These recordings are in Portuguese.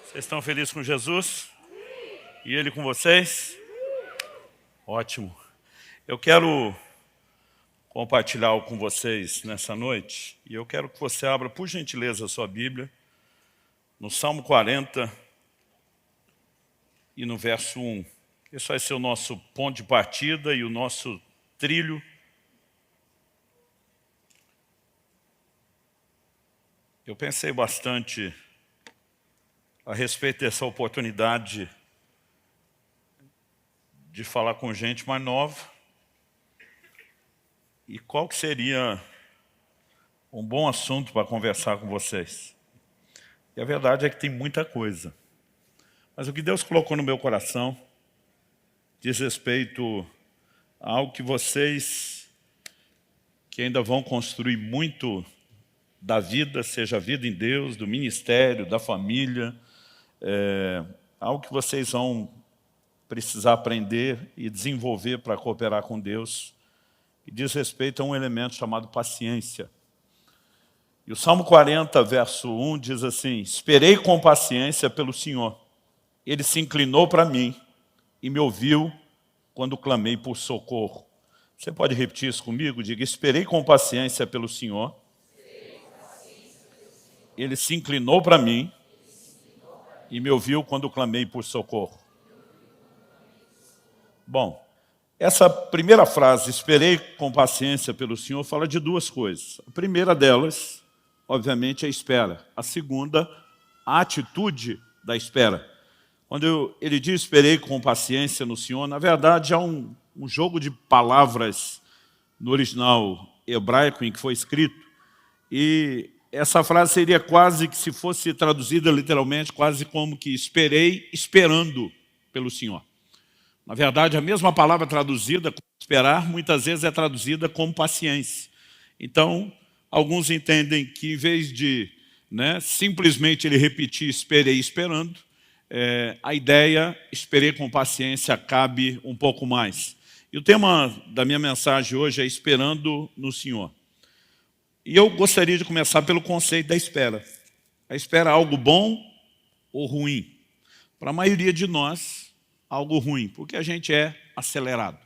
Vocês estão felizes com Jesus? E Ele com vocês? Ótimo. Eu quero compartilhar algo com vocês nessa noite. E eu quero que você abra, por gentileza, a sua Bíblia, no Salmo 40 e no verso 1. Esse vai ser o nosso ponto de partida e o nosso trilho. Eu pensei bastante a respeito dessa oportunidade de falar com gente mais nova e qual que seria um bom assunto para conversar com vocês. E a verdade é que tem muita coisa. Mas o que Deus colocou no meu coração diz respeito a algo que vocês que ainda vão construir muito da vida, seja a vida em Deus, do ministério, da família, algo que vocês vão precisar aprender e desenvolver para cooperar com Deus, e diz respeito a um elemento chamado paciência. E o Salmo 40, verso 1 diz assim: esperei com paciência pelo Senhor, Ele se inclinou para mim e me ouviu quando clamei por socorro. Você pode repetir isso comigo? Diga: esperei com paciência pelo Senhor, Ele se inclinou para mim e me ouviu quando clamei por socorro. Bom, essa primeira frase, esperei com paciência pelo Senhor, fala de duas coisas. A primeira delas, obviamente, é a espera. A segunda, a atitude da espera. Quando ele diz esperei com paciência no Senhor, na verdade há um jogo de palavras no original hebraico em que foi escrito, e essa frase seria quase que, se fosse traduzida literalmente, quase como que esperei esperando pelo Senhor. Na verdade, a mesma palavra traduzida como esperar, muitas vezes é traduzida como paciência. Então, alguns entendem que em vez de simplesmente ele repetir esperei esperando, a ideia esperei com paciência cabe um pouco mais. E o tema da minha mensagem hoje é esperando no Senhor. E eu gostaria de começar pelo conceito da espera. A espera é algo bom ou ruim? Para a maioria de nós, algo ruim, porque a gente é acelerado.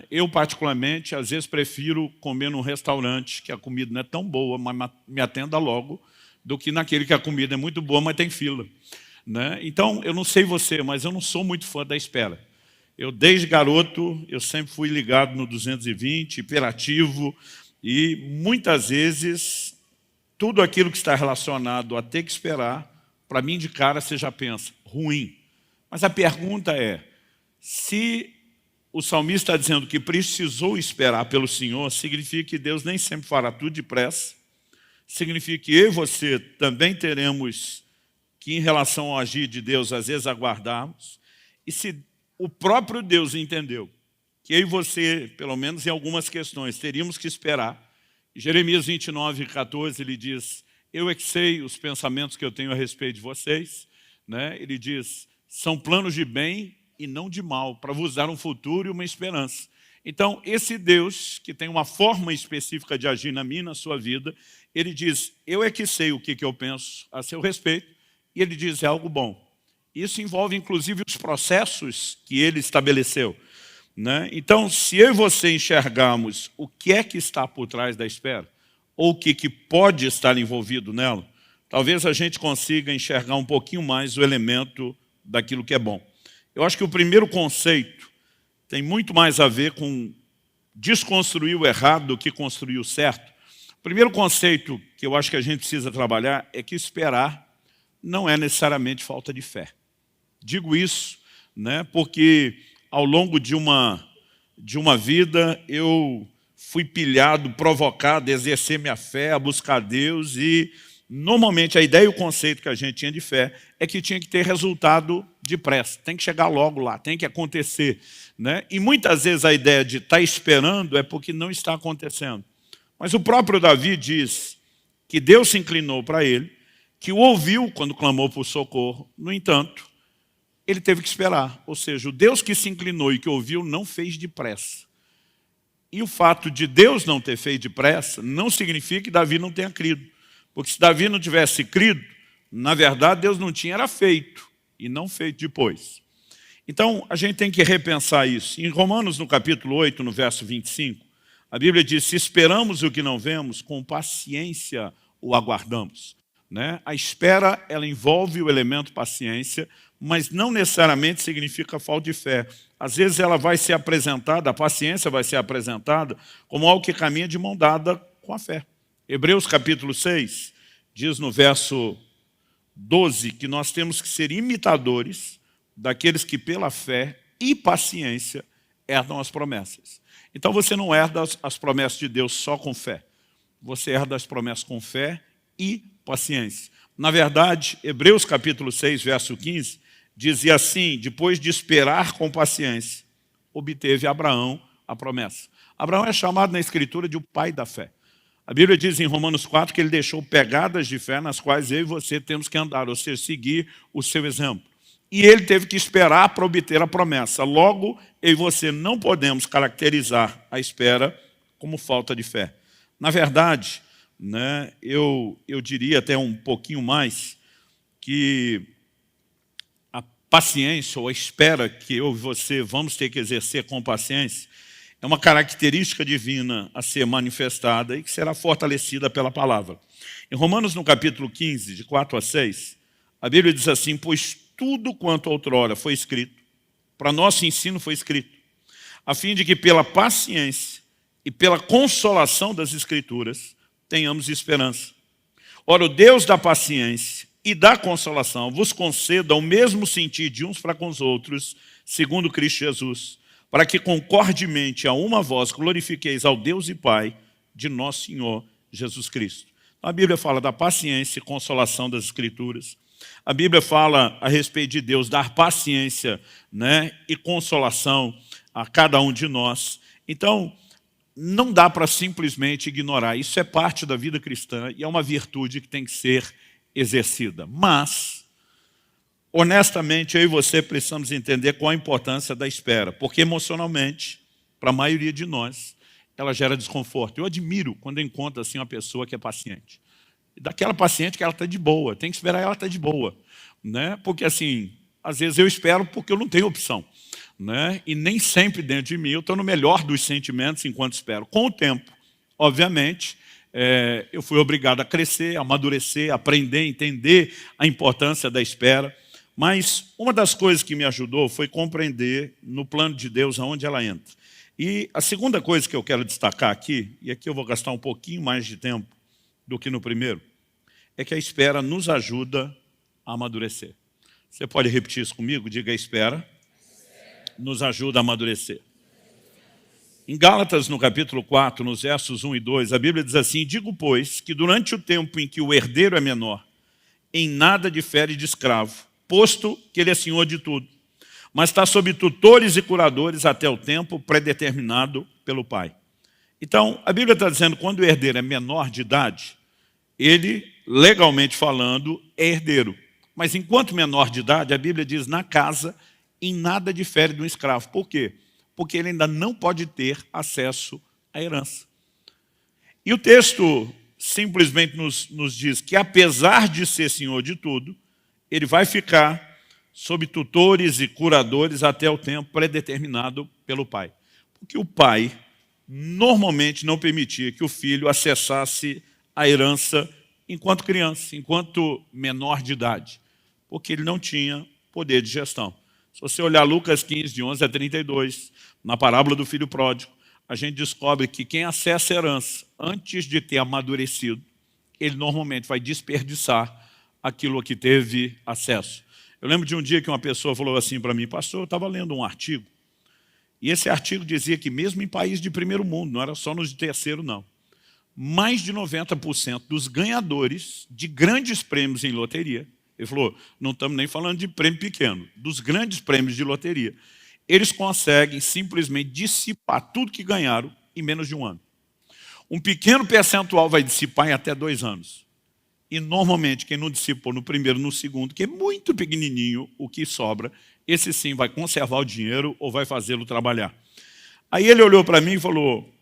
Eu, particularmente, às vezes prefiro comer num restaurante que a comida não é tão boa, mas me atenda logo, do que naquele que a comida é muito boa, mas tem fila. Então, eu não sei você, mas eu não sou muito fã da espera. Eu, desde garoto, eu sempre fui ligado no 220, hiperativo, e muitas vezes, tudo aquilo que está relacionado a ter que esperar, para mim de cara você já pensa, ruim. Mas a pergunta é, se o salmista está dizendo que precisou esperar pelo Senhor, significa que Deus nem sempre fará tudo depressa, significa que eu e você também teremos que, em relação ao agir de Deus, às vezes aguardarmos, e se o próprio Deus entendeu que eu e você, pelo menos em algumas questões, teríamos que esperar. Jeremias 29, 14, ele diz, eu é que sei os pensamentos que eu tenho a respeito de vocês. Ele diz, são planos de bem e não de mal, para vos dar um futuro e uma esperança. Então, esse Deus, que tem uma forma específica de agir na minha e na sua vida, ele diz, eu é que sei o que eu penso a seu respeito, e ele diz, é algo bom. Isso envolve, inclusive, os processos que ele estabeleceu. Então, se eu e você enxergarmos o que é que está por trás da espera, ou o que pode estar envolvido nela, talvez a gente consiga enxergar um pouquinho mais o elemento daquilo que é bom. Eu acho que o primeiro conceito tem muito mais a ver com desconstruir o errado do que construir o certo. O primeiro conceito que eu acho que a gente precisa trabalhar é que esperar não é necessariamente falta de fé. Digo isso porque ao longo de uma vida, eu fui pilhado, provocado a exercer minha fé, a buscar Deus, e normalmente a ideia e o conceito que a gente tinha de fé é que tinha que ter resultado depressa, tem que chegar logo lá, tem que acontecer. E muitas vezes a ideia de estar esperando é porque não está acontecendo. Mas o próprio Davi diz que Deus se inclinou para ele, que o ouviu quando clamou por socorro, no entanto, ele teve que esperar, ou seja, o Deus que se inclinou e que ouviu não fez depressa. E o fato de Deus não ter feito depressa não significa que Davi não tenha crido. Porque se Davi não tivesse crido, Na verdade, Deus não tinha, era feito, e não feito depois. Então, a gente tem que repensar isso. Em Romanos, no capítulo 8, no verso 25, a Bíblia diz, se esperamos o que não vemos, com paciência o aguardamos. Né? A espera, ela envolve o elemento paciência, mas não necessariamente significa falta de fé. Às vezes ela vai ser apresentada, a paciência vai ser apresentada como algo que caminha de mão dada com a fé. Hebreus capítulo 6 diz no verso 12 que nós temos que ser imitadores daqueles que pela fé e paciência herdam as promessas. Então você não herda as promessas de Deus só com fé. Você herda as promessas com fé e paciência. Na verdade, Hebreus capítulo 6, verso 15, dizia assim, depois de esperar com paciência, obteve Abraão a promessa. Abraão é chamado na Escritura de o pai da fé. A Bíblia diz em Romanos 4 que ele deixou pegadas de fé nas quais eu e você temos que andar, ou seja, seguir o seu exemplo. E ele teve que esperar para obter a promessa. Logo, eu e você não podemos caracterizar a espera como falta de fé. Na verdade, né, eu diria até um pouquinho mais que a paciência ou a espera que eu e você vamos ter que exercer com paciência é uma característica divina a ser manifestada e que será fortalecida pela palavra. Em Romanos, no capítulo 15, de 4 a 6, a Bíblia diz assim, pois tudo quanto outrora foi escrito, para nosso ensino foi escrito, a fim de que pela paciência e pela consolação das Escrituras tenhamos esperança. Ora, o Deus da paciência e da consolação vos conceda o mesmo sentir de uns para com os outros, segundo Cristo Jesus, para que concordemente a uma voz glorifiqueis ao Deus e Pai de nosso Senhor Jesus Cristo. A Bíblia fala da paciência e consolação das Escrituras. A Bíblia fala a respeito de Deus dar paciência, né, e consolação a cada um de nós. Então, não dá para simplesmente ignorar. Isso é parte da vida cristã e é uma virtude que tem que ser exercida. Mas, honestamente, eu e você precisamos entender qual a importância da espera, porque emocionalmente, para a maioria de nós, ela gera desconforto. Eu admiro quando eu encontro assim, uma pessoa que é paciente. Daquela paciente que ela está de boa, tem que esperar ela estar de boa. Né? Porque assim, às vezes eu espero porque eu não tenho opção. Né? E nem sempre dentro de mim eu estou no melhor dos sentimentos enquanto espero. Com o tempo, obviamente, eu fui obrigado a crescer, a amadurecer, a aprender, a entender a importância da espera. Mas uma das coisas que me ajudou foi compreender no plano de Deus aonde ela entra. E a segunda coisa que eu quero destacar aqui, e aqui eu vou gastar um pouquinho mais de tempo do que no primeiro, é que a espera nos ajuda a amadurecer. Você pode repetir isso comigo? Diga, a espera nos ajuda a amadurecer. Em Gálatas, no capítulo 4, nos versos 1 e 2, a Bíblia diz assim, digo, pois, que durante o tempo em que o herdeiro é menor, em nada difere de escravo, posto que ele é senhor de tudo, mas está sob tutores e curadores até o tempo predeterminado pelo Pai. Então, a Bíblia está dizendo que quando o herdeiro é menor de idade, ele, legalmente falando, é herdeiro. Mas enquanto menor de idade, a Bíblia diz, na casa, em nada difere de um escravo. Por quê? Porque ele ainda não pode ter acesso à herança. E o texto simplesmente nos diz que, apesar de ser senhor de tudo, ele vai ficar sob tutores e curadores até o tempo predeterminado pelo pai. Porque o pai normalmente não permitia que o filho acessasse a herança enquanto criança, enquanto menor de idade, porque ele não tinha poder de gestão. Se você olhar Lucas 15, de 11 a 32, na parábola do filho pródigo, a gente descobre que quem acessa a herança antes de ter amadurecido, ele normalmente vai desperdiçar aquilo a que teve acesso. Eu lembro de um dia que uma pessoa falou assim para mim, pastor, eu estava lendo um artigo, e esse artigo dizia que mesmo em países de primeiro mundo, não era só nos de terceiro, não, mais de 90% dos ganhadores de grandes prêmios em loteria, ele falou, não estamos nem falando de prêmio pequeno, dos grandes prêmios de loteria, eles conseguem simplesmente dissipar tudo que ganharam em menos de um ano. Um pequeno percentual vai dissipar em até 2 anos. E normalmente quem não dissipou no primeiro, no segundo, que é muito pequenininho o que sobra, esse sim vai conservar o dinheiro ou vai fazê-lo trabalhar. Aí ele olhou para mim e falou,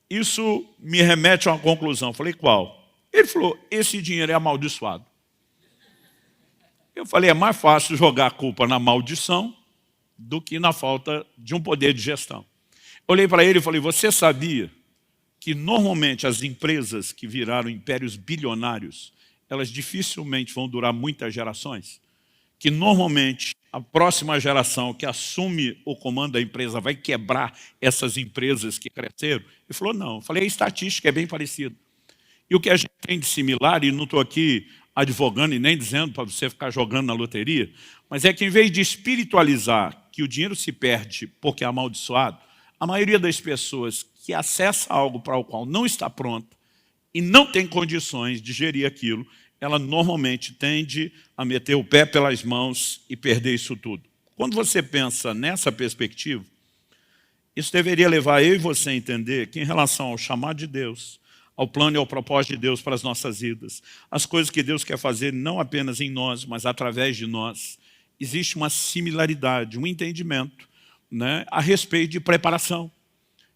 isso me remete a uma conclusão. Eu falei, qual? Ele falou, esse dinheiro é amaldiçoado. Eu falei, é mais fácil jogar a culpa na maldição do que na falta de um poder de gestão. Olhei para ele e falei, você sabia que normalmente as empresas que viraram impérios bilionários, elas dificilmente vão durar muitas gerações? Que normalmente a próxima geração que assume o comando da empresa vai quebrar essas empresas que cresceram? Ele falou, não. Eu falei, a estatística é bem parecida. E o que a gente tem de similar, e não estou aqui advogando e nem dizendo para você ficar jogando na loteria, mas é que em vez de espiritualizar que o dinheiro se perde porque é amaldiçoado, a maioria das pessoas que acessa algo para o qual não está pronta e não tem condições de gerir aquilo, ela normalmente tende a meter o pé pelas mãos e perder isso tudo. Quando você pensa nessa perspectiva, isso deveria levar eu e você a entender que em relação ao chamado de Deus, ao plano e ao propósito de Deus para as nossas vidas, as coisas que Deus quer fazer não apenas em nós, mas através de nós, existe uma similaridade, um entendimento, né, a respeito de preparação.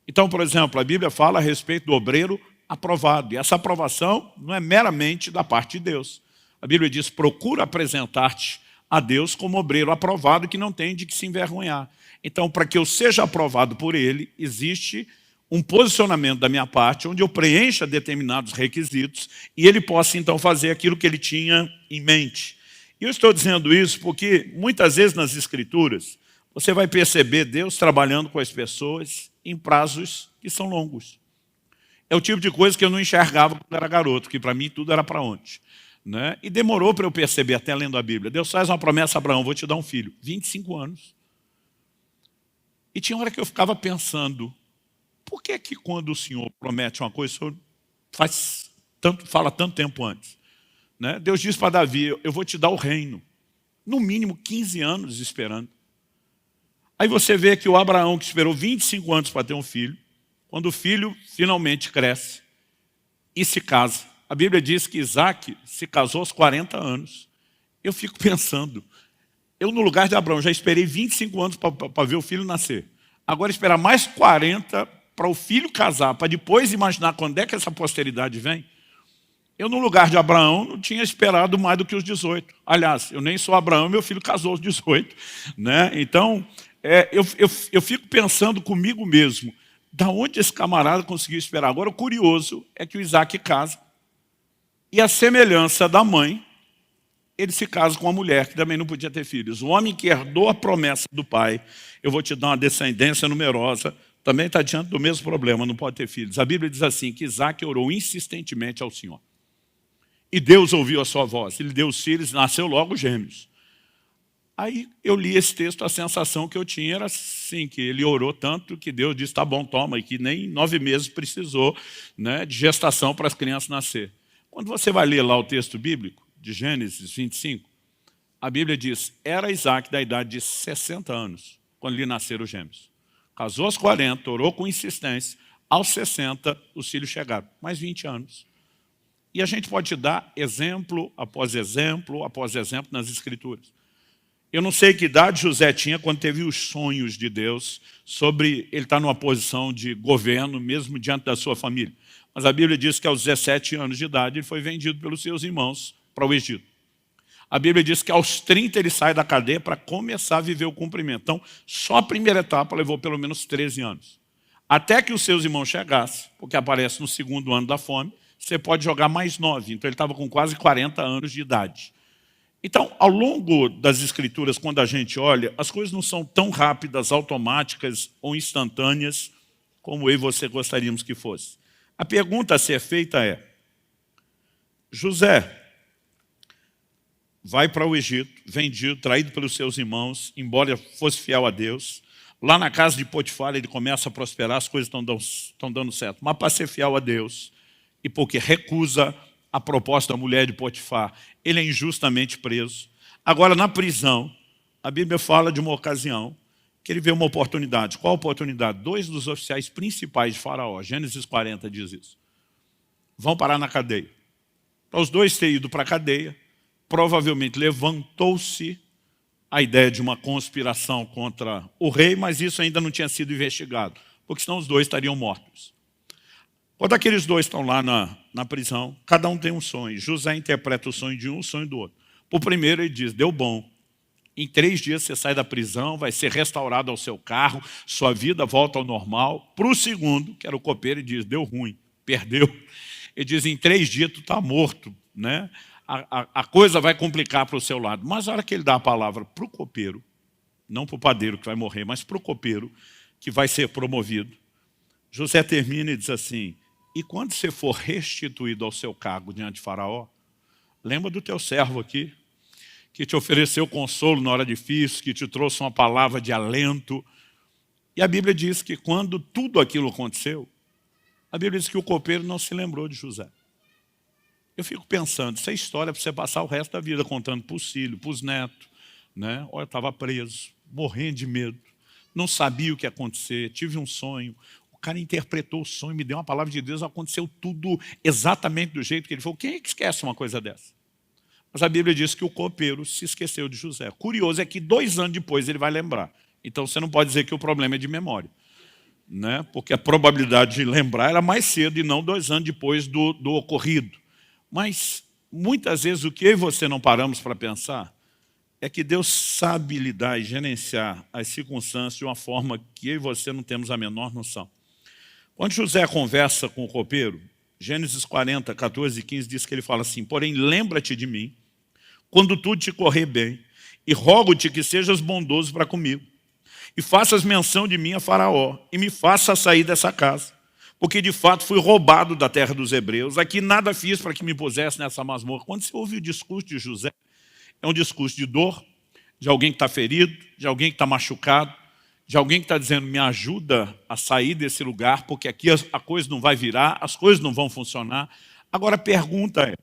Então, por exemplo, a Bíblia fala a respeito do obreiro aprovado, e essa aprovação não é meramente da parte de Deus. A Bíblia diz, procura apresentar-te a Deus como obreiro aprovado que não tem de que se envergonhar. Então, para que eu seja aprovado por Ele, existe um posicionamento da minha parte, onde eu preencha determinados requisitos e Ele possa então fazer aquilo que Ele tinha em mente. E eu estou dizendo isso porque muitas vezes nas Escrituras, você vai perceber Deus trabalhando com as pessoas em prazos que são longos. É o tipo de coisa que eu não enxergava quando era garoto, que para mim tudo era para ontem, né? E demorou para eu perceber, até lendo a Bíblia. Deus faz uma promessa a Abraão, vou te dar um filho. 25 anos. E tinha hora que eu ficava pensando, por que quando o Senhor promete uma coisa, o Senhor fala tanto tempo antes? Né? Deus diz para Davi, eu vou te dar o reino. No mínimo 15 anos esperando. Aí você vê que o Abraão, que esperou 25 anos para ter um filho, quando o filho finalmente cresce e se casa. A Bíblia diz que Isaac se casou aos 40 anos. Eu fico pensando, eu no lugar de Abraão já esperei 25 anos para ver o filho nascer. Agora esperar mais 40 para o filho casar, para depois imaginar quando é que essa posteridade vem. Eu no lugar de Abraão não tinha esperado mais do que os 18. Aliás, eu nem sou Abraão, meu filho casou aos 18. Né? Então, eu fico pensando comigo mesmo, da onde esse camarada conseguiu esperar? Agora, o curioso é que o Isaac casa, e a semelhança da mãe, ele se casa com uma mulher que também não podia ter filhos. O homem que herdou a promessa do pai, eu vou te dar uma descendência numerosa, também está diante do mesmo problema, não pode ter filhos. A Bíblia diz assim, que Isaac orou insistentemente ao Senhor. E Deus ouviu a sua voz, ele deu os filhos, nasceu logo gêmeos. Aí eu li esse texto, a sensação que eu tinha era assim, que ele orou tanto que Deus disse, tá bom, toma, e que nem 9 meses precisou, né, de gestação para as crianças nascer. Quando você vai ler lá o texto bíblico, de Gênesis 25, a Bíblia diz, era Isaac da idade de 60 anos, quando lhe nasceram os gêmeos. Casou aos 40, orou com insistência, aos 60 os filhos chegaram, mais 20 anos. E a gente pode dar exemplo após exemplo nas Escrituras. Eu não sei que idade José tinha quando teve os sonhos de Deus sobre ele estar numa posição de governo, mesmo diante da sua família. Mas a Bíblia diz que aos 17 anos de idade ele foi vendido pelos seus irmãos para o Egito. A Bíblia diz que aos 30 ele sai da cadeia para começar a viver o cumprimento. Então, só a primeira etapa levou pelo menos 13 anos. Até que os seus irmãos chegassem, porque aparece no segundo ano da fome, você pode jogar mais 9. Então ele estava com quase 40 anos de idade. Então, ao longo das Escrituras, quando a gente olha, as coisas não são tão rápidas, automáticas ou instantâneas como eu e você gostaríamos que fosse. A pergunta a ser feita é, José vai para o Egito, vendido, traído pelos seus irmãos, embora fosse fiel a Deus. Lá na casa de Potifar ele começa a prosperar, as coisas estão dando certo. Mas para ser fiel a Deus, e porque recusa a proposta da mulher de Potifar, ele é injustamente preso. Agora, na prisão, a Bíblia fala de uma ocasião que ele vê uma oportunidade. Qual oportunidade? 2 dos oficiais principais de Faraó, Gênesis 40 diz isso, vão parar na cadeia. Para os 2 terem ido para a cadeia, provavelmente levantou-se a ideia de uma conspiração contra o rei, mas isso ainda não tinha sido investigado, porque senão os 2 estariam mortos. Quando aqueles 2 estão lá na prisão, cada um tem um sonho. José interpreta o sonho de um, o sonho do outro. Para o primeiro ele diz, deu bom. Em 3 dias você sai da prisão, vai ser restaurado ao seu carro, sua vida volta ao normal. Para o segundo, que era o copeiro, ele diz, deu ruim, perdeu. Ele diz, em 3 dias tu está morto, né? A coisa vai complicar para o seu lado. Mas a hora que ele dá a palavra para o copeiro, não para o padeiro que vai morrer, mas para o copeiro que vai ser promovido, José termina e diz assim, e quando você for restituído ao seu cargo diante de Faraó, lembra do teu servo aqui, que te ofereceu consolo na hora difícil, que te trouxe uma palavra de alento. E a Bíblia diz que quando tudo aquilo aconteceu, a Bíblia diz que o copeiro não se lembrou de José. Eu fico pensando, essa história é para você passar o resto da vida contando para os filhos, para os netos. Né? Olha, eu estava preso, morrendo de medo, não sabia o que ia acontecer, tive um sonho. O cara interpretou o sonho, me deu uma palavra de Deus, aconteceu tudo exatamente do jeito que ele falou. Quem é que esquece uma coisa dessa? Mas a Bíblia diz que o copeiro se esqueceu de José. Curioso é que 2 anos depois ele vai lembrar. Então você não pode dizer que o problema é de memória. Né? Porque a probabilidade de lembrar era mais cedo e não 2 anos depois do ocorrido. Mas muitas vezes o que eu e você não paramos para pensar é que Deus sabe lidar e gerenciar as circunstâncias de uma forma que eu e você não temos a menor noção. Quando José conversa com o copeiro, Gênesis 40, 14 e 15 diz que ele fala assim, porém lembra-te de mim, quando tudo te correr bem, e rogo-te que sejas bondoso para comigo, e faças menção de mim a Faraó, e me faça sair dessa casa, porque de fato fui roubado da terra dos hebreus, aqui nada fiz para que me pusesse nessa masmorra. Quando você ouve o discurso de José, é um discurso de dor, de alguém que está ferido, de alguém que está machucado, de alguém que está dizendo, me ajuda a sair desse lugar, porque aqui a coisa não vai virar, as coisas não vão funcionar. Agora a pergunta é,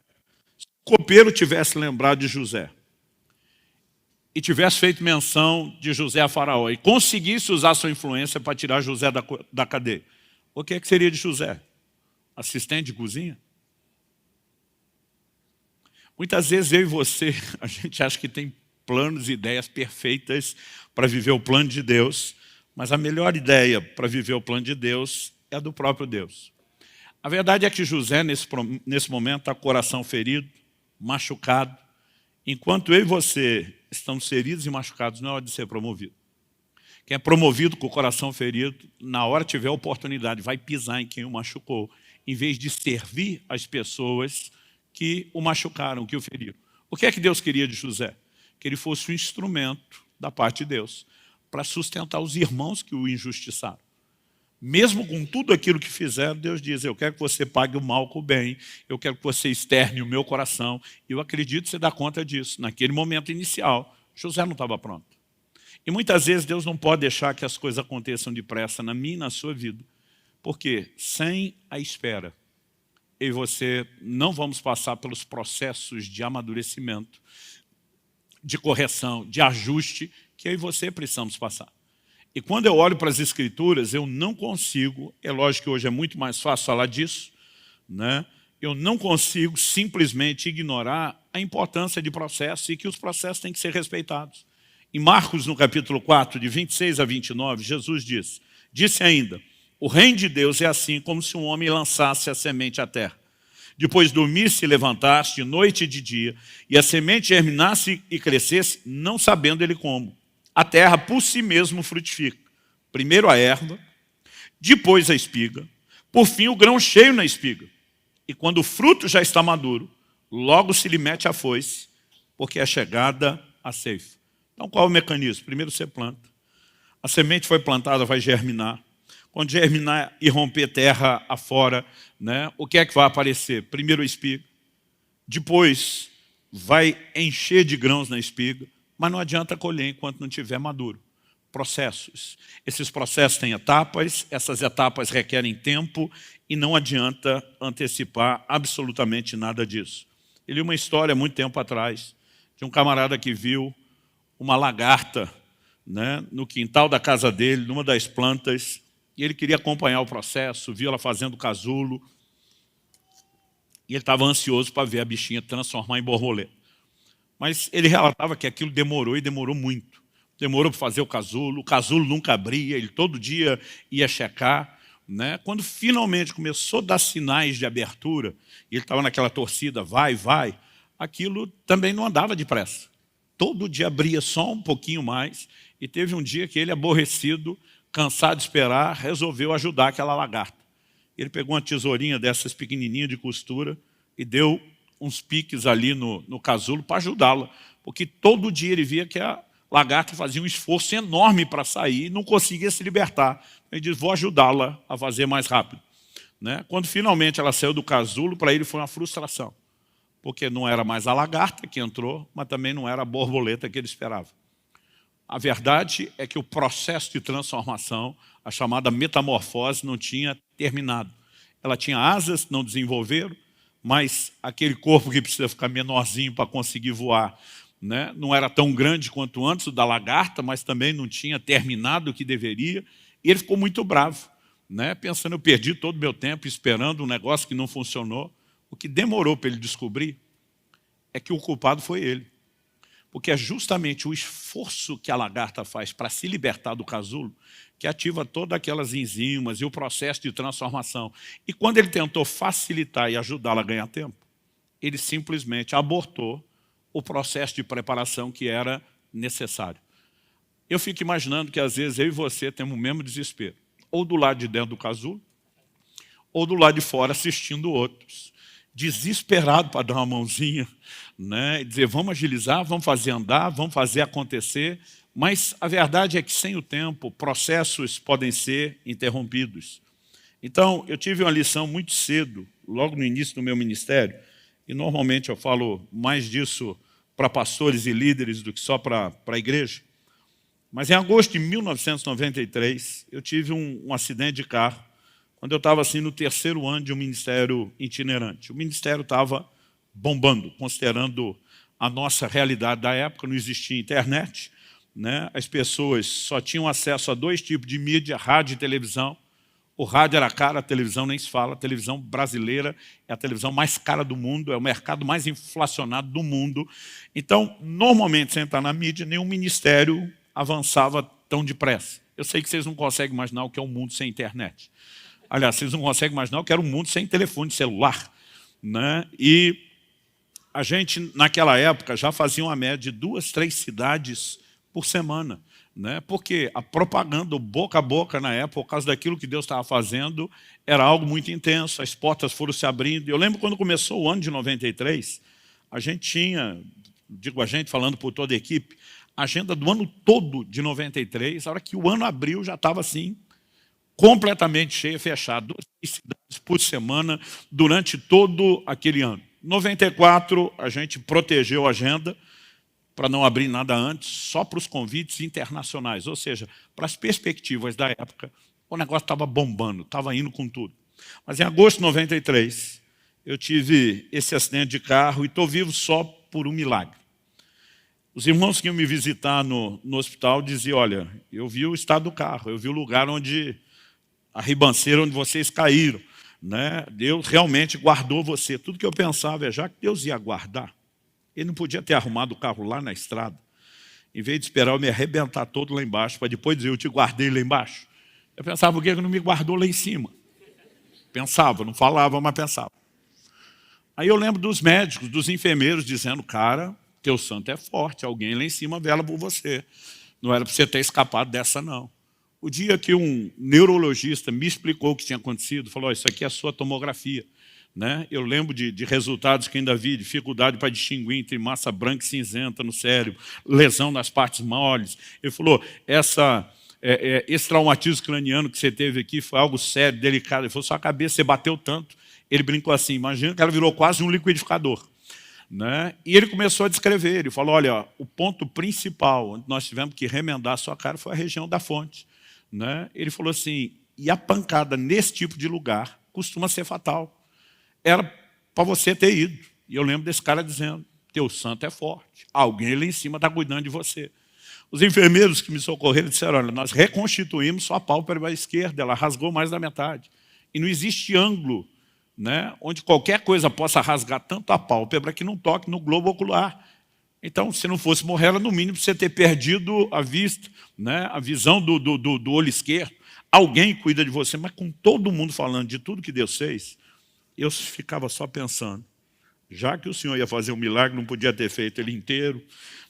se o copeiro tivesse lembrado de José, e tivesse feito menção de José a Faraó, e conseguisse usar sua influência para tirar José da cadeia, o que é que seria de José? Assistente de cozinha? Muitas vezes eu e você, a gente acha que tem planos e ideias perfeitas para viver o plano de Deus, mas a melhor ideia para viver o plano de Deus é a do próprio Deus. A verdade é que José, nesse momento, está com o coração ferido, machucado, enquanto eu e você estamos feridos e machucados, não é hora de ser promovido. Quem é promovido com o coração ferido, na hora que tiver a oportunidade, vai pisar em quem o machucou, em vez de servir as pessoas que o machucaram, que o feriram. O que é que Deus queria de José? Que ele fosse um instrumento da parte de Deus para sustentar os irmãos que o injustiçaram. Mesmo com tudo aquilo que fizeram, Deus diz, eu quero que você pague o mal com o bem, eu quero que você externe o meu coração. Eu acredito que você dá conta disso. Naquele momento inicial, José não estava pronto. E muitas vezes Deus não pode deixar que as coisas aconteçam depressa na minha e na sua vida. Porque sem a espera, eu e você não vamos passar pelos processos de amadurecimento, de correção, de ajuste, que eu e você precisamos passar. E quando eu olho para as Escrituras, eu não consigo, é lógico que hoje é muito mais fácil falar disso, né? Eu não consigo simplesmente ignorar a importância de processos e que os processos têm que ser respeitados. Em Marcos, no capítulo 4, de 26 a 29, Jesus disse ainda, o reino de Deus é assim como se um homem lançasse a semente à terra. Depois dormisse e levantasse de noite e de dia, e a semente germinasse e crescesse, não sabendo ele como. A terra por si mesmo frutifica. Primeiro a erva, depois a espiga, por fim o grão cheio na espiga. E quando o fruto já está maduro, logo se lhe mete a foice, porque é chegada a ceifa. Então qual é o mecanismo? Primeiro você planta. A semente foi plantada, vai germinar. Quando germinar e romper terra afora, né, o que é que vai aparecer? Primeiro a espiga, depois vai encher de grãos na espiga, mas não adianta colher enquanto não estiver maduro. Processos. Esses processos têm etapas, essas etapas requerem tempo e não adianta antecipar absolutamente nada disso. Eu li uma história há muito tempo atrás de um camarada que viu uma lagarta, né, no quintal da casa dele, numa das plantas, e ele queria acompanhar o processo, viu ela fazendo casulo, e ele estava ansioso para ver a bichinha transformar em borboleta. Mas ele relatava que aquilo demorou e demorou muito. Demorou para fazer o casulo nunca abria, ele todo dia ia checar. Né? Quando finalmente começou a dar sinais de abertura, e ele estava naquela torcida, vai, vai, aquilo também não andava depressa. Todo dia abria só um pouquinho mais, e teve um dia que ele, aborrecido, cansado de esperar, resolveu ajudar aquela lagarta. Ele pegou uma tesourinha dessas pequenininhas de costura e deu uns piques ali no casulo para ajudá-la, porque todo dia ele via que a lagarta fazia um esforço enorme para sair e não conseguia se libertar. Ele disse, vou ajudá-la a fazer mais rápido. Né? Quando finalmente ela saiu do casulo, para ele foi uma frustração, porque não era mais a lagarta que entrou, mas também não era a borboleta que ele esperava. A verdade é que o processo de transformação, a chamada metamorfose, não tinha terminado. Ela tinha asas, não desenvolveram, mas aquele corpo que precisa ficar menorzinho para conseguir voar, né, não era tão grande quanto antes o da lagarta, mas também não tinha terminado o que deveria, e ele ficou muito bravo, né, pensando, eu perdi todo o meu tempo esperando um negócio que não funcionou. O que demorou para ele descobrir é que o culpado foi ele. Porque é justamente o esforço que a lagarta faz para se libertar do casulo que ativa todas aquelas enzimas e o processo de transformação. E quando ele tentou facilitar e ajudá-la a ganhar tempo, ele simplesmente abortou o processo de preparação que era necessário. Eu fico imaginando que às vezes eu e você temos o mesmo desespero, ou do lado de dentro do casulo, ou do lado de fora assistindo outros, desesperado para dar uma mãozinha, né, e dizer, vamos agilizar, vamos fazer andar, vamos fazer acontecer, mas a verdade é que sem o tempo, processos podem ser interrompidos. Então, eu tive uma lição muito cedo, logo no início do meu ministério, e normalmente eu falo mais disso para pastores e líderes do que só para a igreja, mas em agosto de 1993, eu tive um acidente de carro, quando eu estava assim, no terceiro ano de um ministério itinerante. O ministério estava bombando, considerando a nossa realidade da época, não existia internet, né? As pessoas só tinham acesso a dois tipos de mídia, rádio e televisão. O rádio era caro, a televisão nem se fala. A televisão brasileira é a televisão mais cara do mundo, é o mercado mais inflacionado do mundo. Então, normalmente, sem estar na mídia, nenhum ministério avançava tão depressa. Eu sei que vocês não conseguem imaginar o que é um mundo sem internet. Aliás, vocês não conseguem imaginar o que era um mundo sem telefone celular. Né? E a gente, naquela época, já fazia uma média de 2, 3 cidades por semana. Né? Porque a propaganda, boca a boca na época, por causa daquilo que Deus estava fazendo, era algo muito intenso, as portas foram se abrindo. Eu lembro quando começou o ano de 93, a gente tinha, digo a gente falando por toda a equipe, a agenda do ano todo de 93, a hora que o ano abriu já estava assim, completamente cheia, fechada, 2 cidades por semana durante todo aquele ano. Em 94, a gente protegeu a agenda para não abrir nada antes, só para os convites internacionais, ou seja, para as perspectivas da época, o negócio estava bombando, estava indo com tudo. Mas em agosto de 93, eu tive esse acidente de carro e estou vivo só por um milagre. Os irmãos que iam me visitar no hospital diziam, olha, eu vi o estado do carro, eu vi o lugar onde a ribanceira onde vocês caíram, né? Deus realmente guardou você. Tudo que eu pensava é, já que Deus ia guardar, ele não podia ter arrumado o carro lá na estrada, em vez de esperar eu me arrebentar todo lá embaixo, para depois dizer, eu te guardei lá embaixo. Eu pensava, por que ele não me guardou lá em cima? Pensava, não falava, mas pensava. Aí eu lembro dos médicos, dos enfermeiros, dizendo, cara, teu santo é forte, alguém lá em cima vela por você. Não era para você ter escapado dessa, não. O dia que um neurologista me explicou o que tinha acontecido, falou, isso aqui é a sua tomografia. Né? Eu lembro de resultados que ainda vi, dificuldade para distinguir entre massa branca e cinzenta no cérebro, lesão nas partes moles. Ele falou, esse traumatismo craniano que você teve aqui foi algo sério, delicado. Ele falou, sua cabeça, você bateu tanto. Ele brincou assim, imagina que ela virou quase um liquidificador. Né? E ele começou a descrever, ele falou, olha, o ponto principal onde nós tivemos que remendar a sua cara foi a região da fonte. Né? Ele falou assim, e a pancada nesse tipo de lugar costuma ser fatal. Era para você ter ido. E eu lembro desse cara dizendo, teu santo é forte, alguém lá em cima está cuidando de você. Os enfermeiros que me socorreram disseram, olha, nós reconstituímos sua pálpebra esquerda, ela rasgou mais da metade. E não existe ângulo, né, onde qualquer coisa possa rasgar tanto a pálpebra que não toque no globo ocular. Então, se não fosse morrer, era no mínimo você ter perdido a vista, né? A visão do olho esquerdo. Alguém cuida de você, mas com todo mundo falando de tudo que Deus fez, eu ficava só pensando, já que o Senhor ia fazer um milagre, não podia ter feito ele inteiro,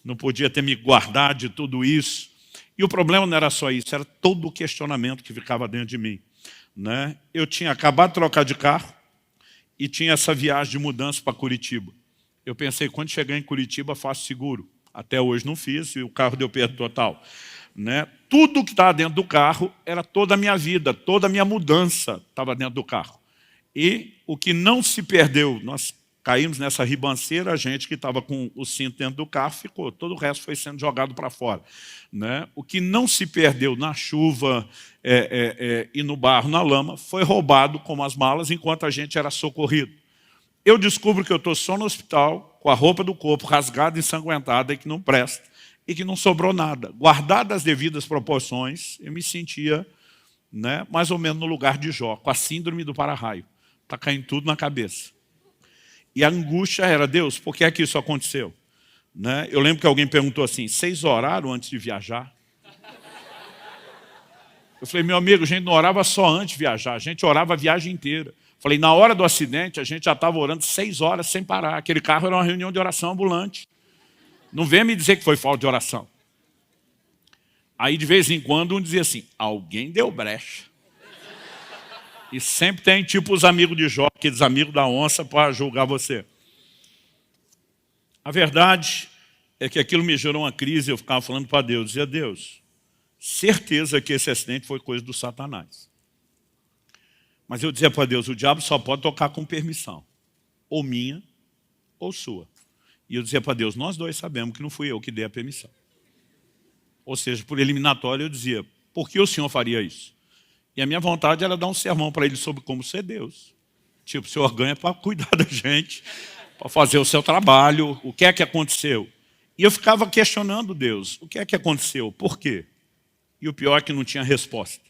não podia ter me guardado de tudo isso. E o problema não era só isso, era todo o questionamento que ficava dentro de mim, né? Eu tinha acabado de trocar de carro e tinha essa viagem de mudança para Curitiba. Eu pensei, quando chegar em Curitiba, faço seguro. Até hoje não fiz e o carro deu perda total, né? Tudo que estava dentro do carro era toda a minha vida, toda a minha mudança estava dentro do carro. E o que não se perdeu, nós caímos nessa ribanceira, a gente que estava com o cinto dentro do carro ficou, todo o resto foi sendo jogado para fora, né? O que não se perdeu na chuva e no barro, na lama, foi roubado como as malas enquanto a gente era socorrido. Eu descubro que eu estou só no hospital, com a roupa do corpo rasgada, ensanguentada e que não presta, e que não sobrou nada. Guardadas as devidas proporções, eu me sentia, né, mais ou menos no lugar de Jó, com a síndrome do para-raio. Está caindo tudo na cabeça. E a angústia era, Deus, por que é que isso aconteceu? Né? Eu lembro que alguém perguntou assim, vocês oraram antes de viajar? Eu falei, meu amigo, a gente não orava só antes de viajar, a gente orava a viagem inteira. Falei, na hora do acidente, a gente já estava orando 6 horas sem parar. Aquele carro era uma reunião de oração ambulante. Não venha me dizer que foi falta de oração. Aí, de vez em quando, um dizia assim, alguém deu brecha. E sempre tem, tipo, os amigos de Jó, aqueles amigos da onça para julgar você. A verdade é que aquilo me gerou uma crise, eu ficava falando para Deus, dizia, Deus, certeza que esse acidente foi coisa do Satanás. Mas eu dizia para Deus, o diabo só pode tocar com permissão, ou minha, ou sua. E eu dizia para Deus, nós dois sabemos que não fui eu que dei a permissão. Ou seja, por eliminatório eu dizia, por que o Senhor faria isso? E a minha vontade era dar um sermão para ele sobre como ser Deus. Tipo, o Senhor ganha para cuidar da gente, para fazer o seu trabalho, o que é que aconteceu? E eu ficava questionando Deus, o que é que aconteceu? Por quê? E o pior é que não tinha resposta,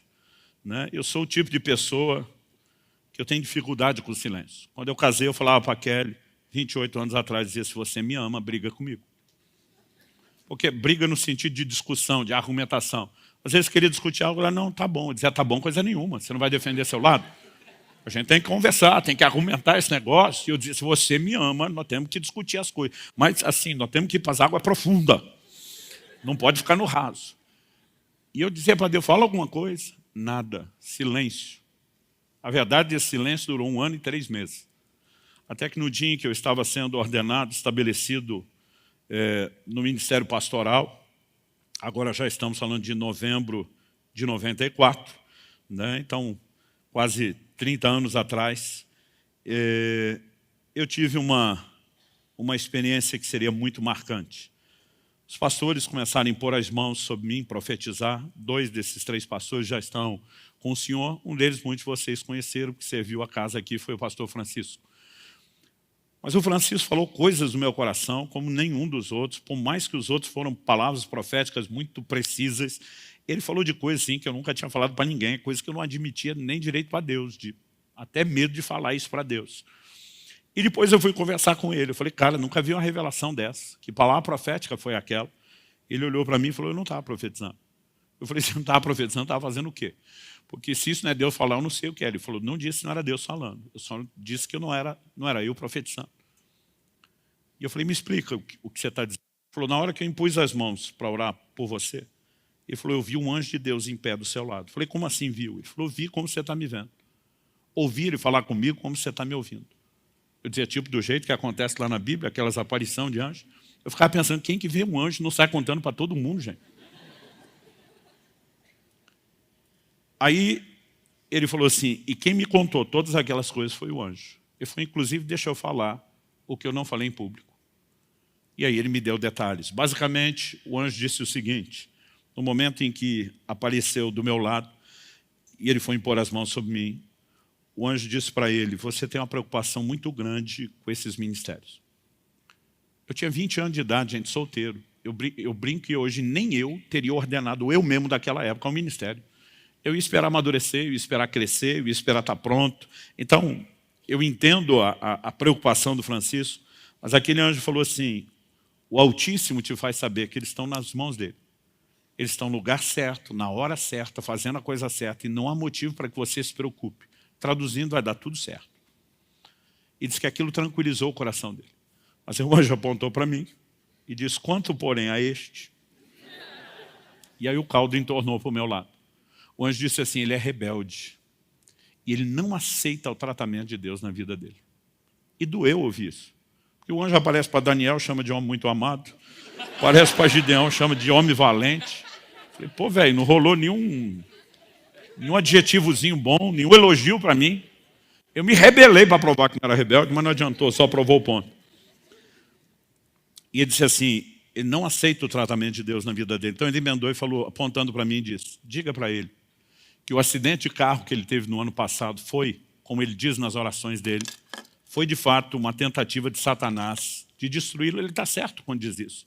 né? Eu sou o tipo de pessoa que eu tenho dificuldade com o silêncio. Quando eu casei, eu falava para a Kelly, 28 anos atrás, dizia, se você me ama, briga comigo. Porque briga no sentido de discussão, de argumentação. Às vezes queria discutir algo, ela não, tá bom. Eu dizia, tá bom, coisa nenhuma, você não vai defender seu lado? A gente tem que conversar, tem que argumentar esse negócio. E eu dizia, se você me ama, nós temos que discutir as coisas. Mas assim, nós temos que ir para as águas profundas. Não pode ficar no raso. E eu dizia para Deus, fala alguma coisa. Nada, silêncio. A verdade, esse silêncio durou 1 ano e 3 meses. Até que no dia em que eu estava sendo ordenado, estabelecido no Ministério Pastoral, agora já estamos falando de novembro de 94, né? Então, quase 30 anos atrás, eu tive uma experiência que seria muito marcante. Os pastores começaram a impor as mãos sobre mim, profetizar. 2 desses 3 pastores já estão com o Senhor. Um deles, muitos de vocês conheceram, que serviu a casa aqui, foi o pastor Francisco. Mas o Francisco falou coisas no meu coração, como nenhum dos outros, por mais que os outros foram palavras proféticas muito precisas, ele falou de coisas assim, que eu nunca tinha falado para ninguém, coisas que eu não admitia nem direito para Deus, até medo de falar isso para Deus. E depois eu fui conversar com ele, eu falei, cara, nunca vi uma revelação dessa, que palavra profética foi aquela? Ele olhou para mim e falou, eu não estava profetizando. Eu falei, você não estava profetizando, estava fazendo o quê? Porque se isso não é Deus falar, eu não sei o que é. Ele falou, não disse que não era Deus falando, eu só disse que não era eu profetizando. E eu falei, me explica o que você está dizendo. Ele falou, na hora que eu impus as mãos para orar por você, ele falou, eu vi um anjo de Deus em pé do seu lado. Eu falei, como assim viu? Ele falou, vi como você está me vendo. Ouvir e falar comigo como você está me ouvindo. Eu dizia, tipo do jeito que acontece lá na Bíblia, aquelas aparições de anjos. Eu ficava pensando, quem que vê um anjo não sai contando para todo mundo, gente? Aí ele falou assim, e quem me contou todas aquelas coisas foi o anjo. Ele falou, inclusive, deixa eu falar o que eu não falei em público. E aí ele me deu detalhes. Basicamente, o anjo disse o seguinte, no momento em que apareceu do meu lado, e ele foi impor as mãos sobre mim, o anjo disse para ele, você tem uma preocupação muito grande com esses ministérios. Eu tinha 20 anos de idade, gente, solteiro. Eu brinco que hoje nem eu teria ordenado eu mesmo daquela época ao ministério. Eu ia esperar amadurecer, eu ia esperar crescer, eu ia esperar estar pronto. Então, eu entendo a preocupação do Francisco, mas aquele anjo falou assim, o Altíssimo te faz saber que eles estão nas mãos dele. Eles estão no lugar certo, na hora certa, fazendo a coisa certa, e não há motivo para que você se preocupe. Traduzindo, vai dar tudo certo. E disse que aquilo tranquilizou o coração dele. Mas o anjo apontou para mim e disse, quanto, porém, a este? E aí o caldo entornou para o meu lado. O anjo disse assim, ele é rebelde. E ele não aceita o tratamento de Deus na vida dele. E doeu ouvir isso. Porque o anjo aparece para Daniel, chama de homem muito amado. Aparece para Gideão, chama de homem valente. Falei, pô, velho, não rolou nenhum adjetivozinho bom, nenhum elogio para mim. Eu me rebelei para provar que não era rebelde, mas não adiantou, só provou o ponto. E ele disse assim, ele não aceita o tratamento de Deus na vida dele. Então ele emendou e falou, apontando para mim, e disse, diga para ele que o acidente de carro que ele teve no ano passado foi, como ele diz nas orações dele, foi de fato uma tentativa de Satanás de destruí-lo. Ele está certo quando diz isso.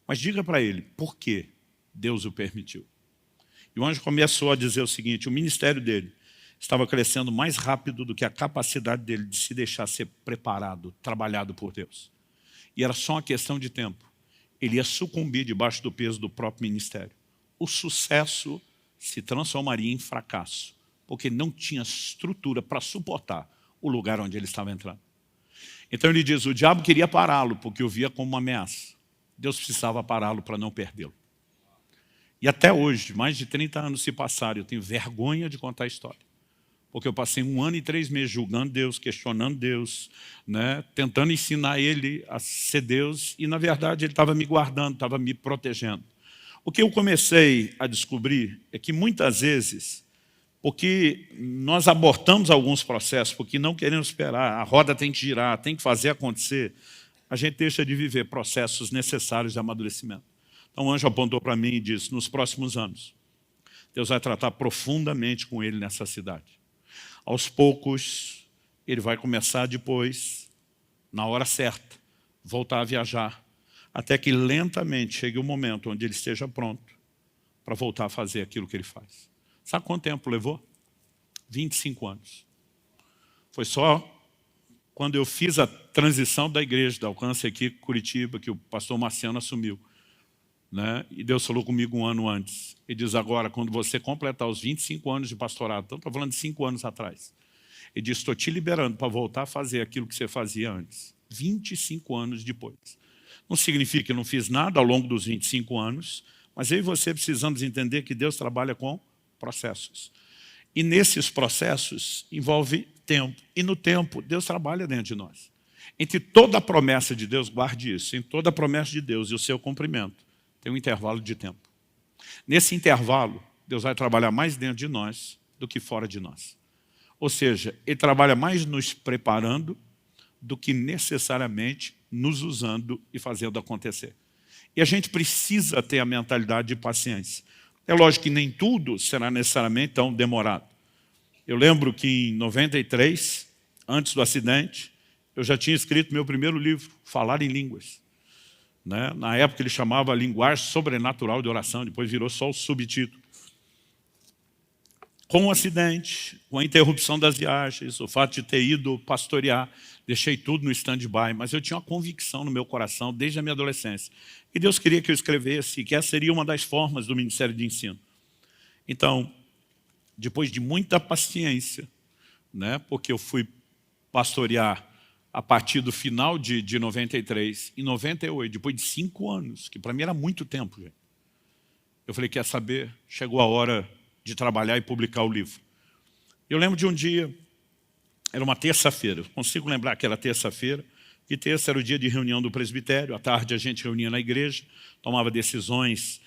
Mas diga para ele, por que Deus o permitiu? E o anjo começou a dizer o seguinte, o ministério dele estava crescendo mais rápido do que a capacidade dele de se deixar ser preparado, trabalhado por Deus. E era só uma questão de tempo. Ele ia sucumbir debaixo do peso do próprio ministério. O sucesso se transformaria em fracasso, porque não tinha estrutura para suportar o lugar onde ele estava entrando. Então ele diz, o diabo queria pará-lo, porque o via como uma ameaça. Deus precisava pará-lo para não perdê-lo. E até hoje, mais de 30 anos se passaram, eu tenho vergonha de contar a história. Porque eu passei 1 ano e 3 meses julgando Deus, questionando Deus, né, tentando ensinar ele a ser Deus, e na verdade ele estava me guardando, estava me protegendo. O que eu comecei a descobrir é que muitas vezes, porque nós abortamos alguns processos, porque não queremos esperar, a roda tem que girar, tem que fazer acontecer, a gente deixa de viver processos necessários de amadurecimento. Então o anjo apontou para mim e disse, nos próximos anos, Deus vai tratar profundamente com ele nessa cidade. Aos poucos, ele vai começar depois, na hora certa, voltar a viajar, até que lentamente chegue o momento onde ele esteja pronto para voltar a fazer aquilo que ele faz. Sabe quanto tempo levou? 25 anos. Foi só quando eu fiz a transição da igreja, da Alcance aqui em Curitiba, que o pastor Marciano assumiu. Né? E Deus falou comigo 1 ano antes. Ele diz agora, quando você completar os 25 anos de pastorado, então estou falando de 5 anos atrás. Ele diz, estou te liberando para voltar a fazer aquilo que você fazia antes. 25 anos depois. Não significa que eu não fiz nada ao longo dos 25 anos, mas eu e você precisamos entender que Deus trabalha com processos. E nesses processos envolve tempo. E no tempo, Deus trabalha dentro de nós. Entre toda a promessa de Deus, guarde isso, em toda a promessa de Deus e o seu cumprimento, tem um intervalo de tempo. Nesse intervalo, Deus vai trabalhar mais dentro de nós do que fora de nós. Ou seja, Ele trabalha mais nos preparando do que necessariamente nos usando e fazendo acontecer. E a gente precisa ter a mentalidade de paciência. É lógico que nem tudo será necessariamente tão demorado. Eu lembro que em 93, antes do acidente, eu já tinha escrito meu primeiro livro, Falar em Línguas. Né? Na época ele chamava Linguagem Sobrenatural de Oração, depois virou só o subtítulo. Com o acidente, com a interrupção das viagens, o fato de ter ido pastorear, deixei tudo no stand-by, mas eu tinha uma convicção no meu coração desde a minha adolescência. E Deus queria que eu escrevesse, que essa seria uma das formas do Ministério de Ensino. Então, depois de muita paciência, né, porque eu fui pastorear a partir do final de 93, em 98, depois de 5 anos, que para mim era muito tempo, gente. Eu falei, quer saber? Chegou a hora de trabalhar e publicar o livro. Eu lembro de um dia, era uma terça-feira, eu consigo lembrar que era terça-feira, e terça era o dia de reunião do presbitério, à tarde a gente reunia na igreja, tomava decisões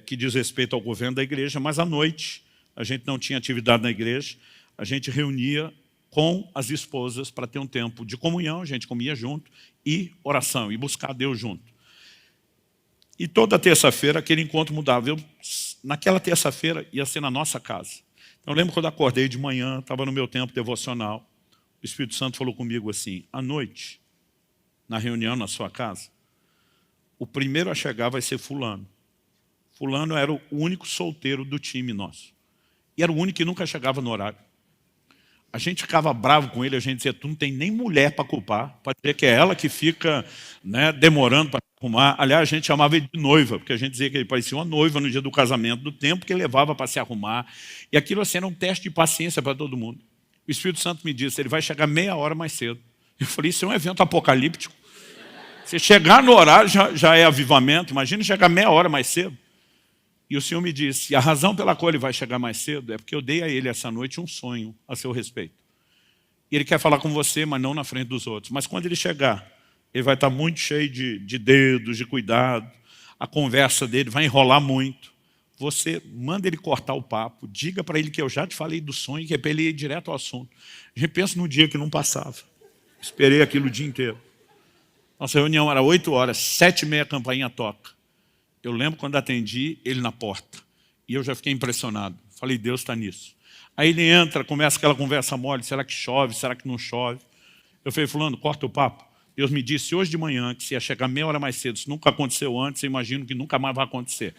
que diz respeito ao governo da igreja, mas à noite a gente não tinha atividade na igreja, a gente reunia com as esposas para ter um tempo de comunhão, a gente comia junto, e oração, e buscar Deus junto. E toda terça-feira aquele encontro mudava. Naquela terça-feira ia ser na nossa casa. Então, eu lembro quando eu acordei de manhã, estava no meu tempo devocional, o Espírito Santo falou comigo assim, à noite, na reunião na sua casa, o primeiro a chegar vai ser fulano. Fulano era o único solteiro do time nosso. E era o único que nunca chegava no horário. A gente ficava bravo com ele, a gente dizia, tu não tem nem mulher para culpar, para dizer que é ela que fica, né, demorando para arrumar. Aliás, a gente chamava ele de noiva, porque a gente dizia que ele parecia uma noiva no dia do casamento, do tempo que ele levava para se arrumar. E aquilo assim, era um teste de paciência para todo mundo. O Espírito Santo me disse, ele vai chegar meia hora mais cedo. Eu falei, isso é um evento apocalíptico. Você chegar no horário já é avivamento. Imagina chegar meia hora mais cedo. E o Senhor me disse, a razão pela qual ele vai chegar mais cedo é porque eu dei a ele essa noite um sonho a seu respeito. E ele quer falar com você, mas não na frente dos outros. Mas quando ele chegar, ele vai estar muito cheio de dedos, de cuidado. A conversa dele vai enrolar muito. Você manda ele cortar o papo, diga para ele que eu já te falei do sonho, que é para ele ir direto ao assunto. A gente pensa no dia que não passava. Esperei aquilo o dia inteiro. Nossa reunião era 8 horas, 7h30 a campainha toca. Eu lembro quando atendi ele na porta. E eu já fiquei impressionado. Falei, Deus está nisso. Aí ele entra, começa aquela conversa mole, será que chove, será que não chove? Eu falei, fulano, corta o papo. Deus me disse hoje de manhã que se ia chegar meia hora mais cedo. Isso nunca aconteceu antes, eu imagino que nunca mais vai acontecer.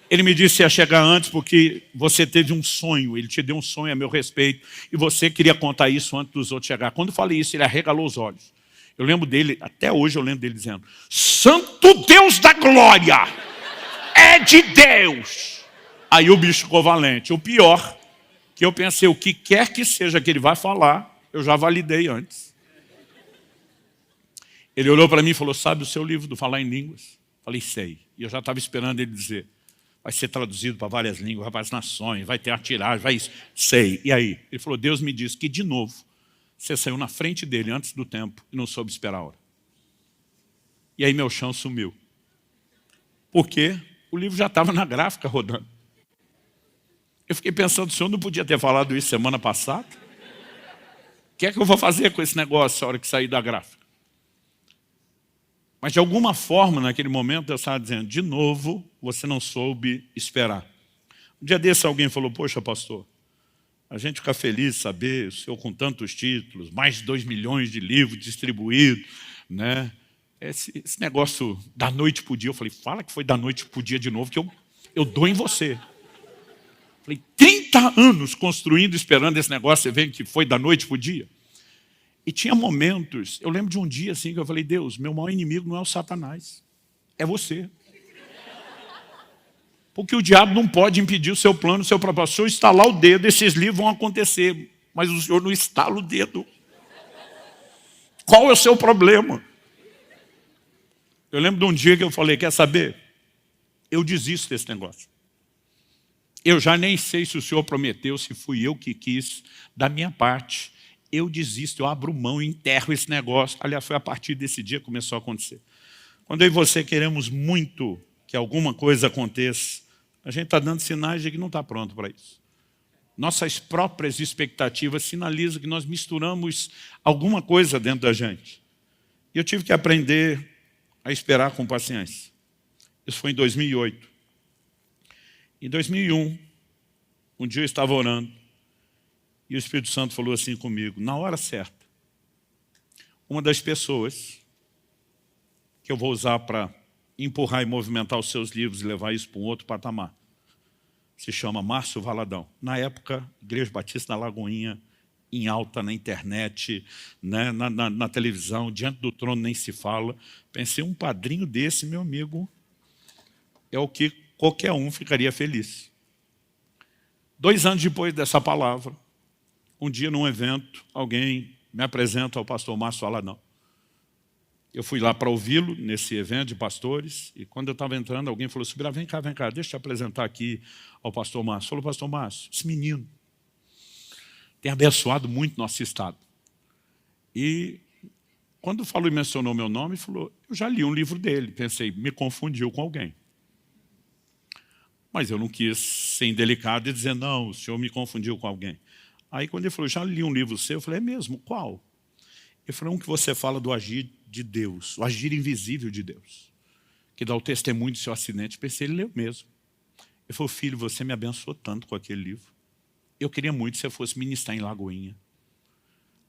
Ele me disse que ia chegar antes porque você teve um sonho, ele te deu um sonho a meu respeito e você queria contar isso antes dos outros chegar. Quando eu falei isso, ele arregalou os olhos. Eu lembro dele, até hoje eu lembro dele dizendo, Santo Deus da glória, é de Deus. Aí o bicho ficou valente. O pior, que eu pensei, o que quer que seja que ele vai falar, eu já validei antes. Ele olhou para mim e falou, sabe o seu livro do Falar em Línguas? Falei, sei. E eu já estava esperando ele dizer, vai ser traduzido para várias línguas, vai para as nações, vai ter a tiragem, vai isso. Sei. E aí? Ele falou, Deus me disse que de novo, você saiu na frente dele antes do tempo e não soube esperar a hora. E aí meu chão sumiu. Por quê? O livro já estava na gráfica rodando. Eu fiquei pensando, o senhor não podia ter falado isso semana passada? O que é que eu vou fazer com esse negócio na hora que sair da gráfica? Mas de alguma forma, naquele momento, eu estava dizendo, de novo, você não soube esperar. Um dia desse alguém falou, poxa, pastor, a gente fica feliz de saber, o senhor com tantos títulos, mais de 2 milhões de livros distribuídos, né? Esse negócio da noite para o dia, eu falei, fala que foi da noite para o dia de novo, que eu dou em você. Falei, 30 anos construindo, esperando esse negócio, você vê que foi da noite para o dia. E tinha momentos, eu lembro de um dia assim que eu falei, Deus, meu maior inimigo não é o Satanás, é você. Porque o diabo não pode impedir o seu plano, o seu propósito. Se eu estalar o dedo, esses livros vão acontecer, mas o senhor não estala o dedo. Qual é o seu problema? Eu lembro de um dia que eu falei, quer saber? Eu desisto desse negócio. Eu já nem sei se o senhor prometeu, se fui eu que quis, da minha parte. Eu desisto, eu abro mão, enterro esse negócio. Aliás, foi a partir desse dia que começou a acontecer. Quando eu e você queremos muito que alguma coisa aconteça, a gente está dando sinais de que não está pronto para isso. Nossas próprias expectativas sinalizam que nós misturamos alguma coisa dentro da gente. E eu tive que aprender a esperar com paciência. Isso foi em 2008. Em 2001, um dia eu estava orando, e o Espírito Santo falou assim comigo, na hora certa, uma das pessoas que eu vou usar para empurrar e movimentar os seus livros e levar isso para um outro patamar, se chama Márcio Valadão. Na época, Igreja Batista da Lagoinha, em alta na internet, né, na televisão, diante do trono nem se fala. Pensei, um padrinho desse, meu amigo, é o que qualquer um ficaria feliz. 2 anos depois dessa palavra, um dia num evento, alguém me apresenta ao pastor Márcio Valadão. Eu fui lá para ouvi-lo nesse evento de pastores, e quando eu estava entrando, alguém falou assim, vem cá, deixa eu te apresentar aqui ao pastor Márcio. Falou, pastor Márcio, esse menino tem abençoado muito nosso estado. E quando falou e mencionou meu nome, falou, eu já li um livro dele. Pensei, me confundiu com alguém. Mas eu não quis ser indelicado e dizer, não, o senhor me confundiu com alguém. Aí quando ele falou, já li um livro seu, eu falei, é mesmo? Qual? Ele falou, um que você fala do agir de Deus, o agir invisível de Deus, que dá o testemunho do seu acidente. Pensei, ele leu mesmo. Ele falou, filho, você me abençoou tanto com aquele livro. Eu queria muito que você fosse ministrar em Lagoinha.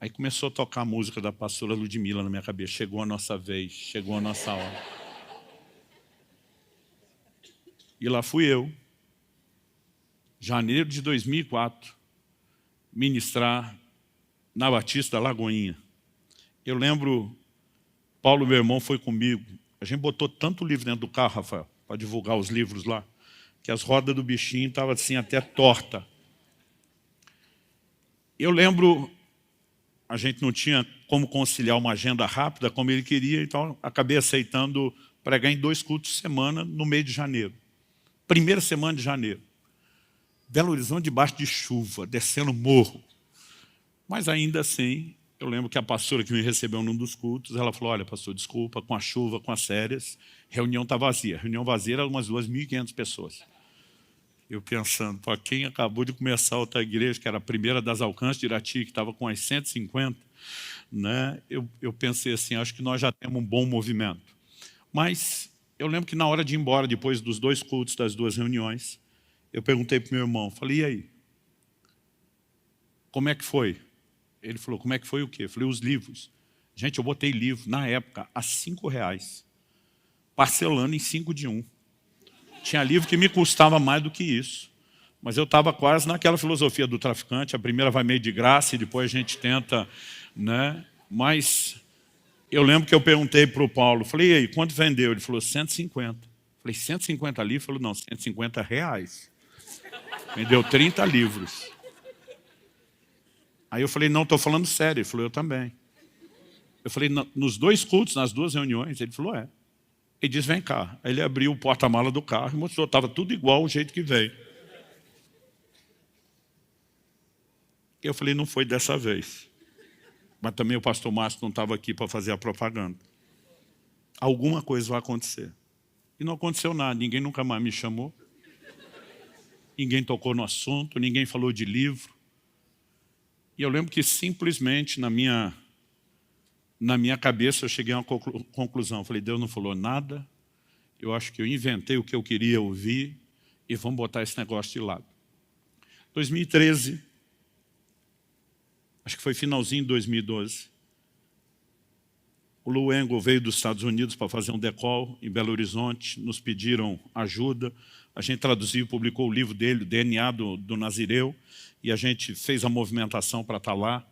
Aí começou a tocar a música da pastora Ludmila na minha cabeça. Chegou a nossa vez, chegou a nossa hora. E lá fui eu, janeiro de 2004, ministrar na Batista da Lagoinha. Eu lembro, Paulo, meu irmão, foi comigo. A gente botou tanto livro dentro do carro, Rafael, para divulgar os livros lá, que as rodas do bichinho estavam assim até torta. Eu lembro a gente não tinha como conciliar uma agenda rápida como ele queria, então acabei aceitando pregar em 2 cultos por semana no mês de janeiro. Primeira semana de janeiro. Belo Horizonte debaixo de chuva, descendo morro. Mas ainda assim, eu lembro que a pastora que me recebeu num dos cultos, ela falou, olha, pastor, desculpa, com a chuva, com as férias, reunião está vazia. A reunião vazia era umas 2.500 pessoas. Eu pensando, para quem acabou de começar outra igreja, que era a primeira das Alcances de Irati, que estava com as 150, né? Eu pensei assim, acho que nós já temos um bom movimento. Mas eu lembro que na hora de ir embora, depois dos 2 cultos, das 2 reuniões, eu perguntei para o meu irmão, falei, e aí? Como é que foi? Ele falou, como é que foi o quê? Eu falei, os livros. Gente, eu botei livro, na época, a R$5, parcelando em 5 de 1. Tinha livro que me custava mais do que isso. Mas eu estava quase naquela filosofia do traficante, a primeira vai meio de graça e depois a gente tenta, né? Mas eu lembro que eu perguntei para o Paulo, falei, e aí, quanto vendeu? Ele falou, 150. Falei, 150 livros? Ele falou, não, R$150. Vendeu 30 livros. Aí eu falei, não, estou falando sério. Ele falou, eu também. Eu falei, nos 2 cultos, nas 2 reuniões, ele falou, é. Ele disse, vem cá. Aí ele abriu o porta-mala do carro e mostrou, estava tudo igual o jeito que veio. Eu falei, não foi dessa vez. Mas também o pastor Márcio não estava aqui para fazer a propaganda. Alguma coisa vai acontecer. E não aconteceu nada, ninguém nunca mais me chamou. Ninguém tocou no assunto, ninguém falou de livro. E eu lembro que simplesmente na minha cabeça eu cheguei a uma conclusão. Eu falei, Deus não falou nada, eu acho que eu inventei o que eu queria ouvir e vamos botar esse negócio de lado. 2013, acho que foi finalzinho de 2012, o Lou Engle veio dos Estados Unidos para fazer um decol em Belo Horizonte, nos pediram ajuda, a gente traduziu e publicou o livro dele, o DNA do Nazireu, e a gente fez a movimentação para estar lá.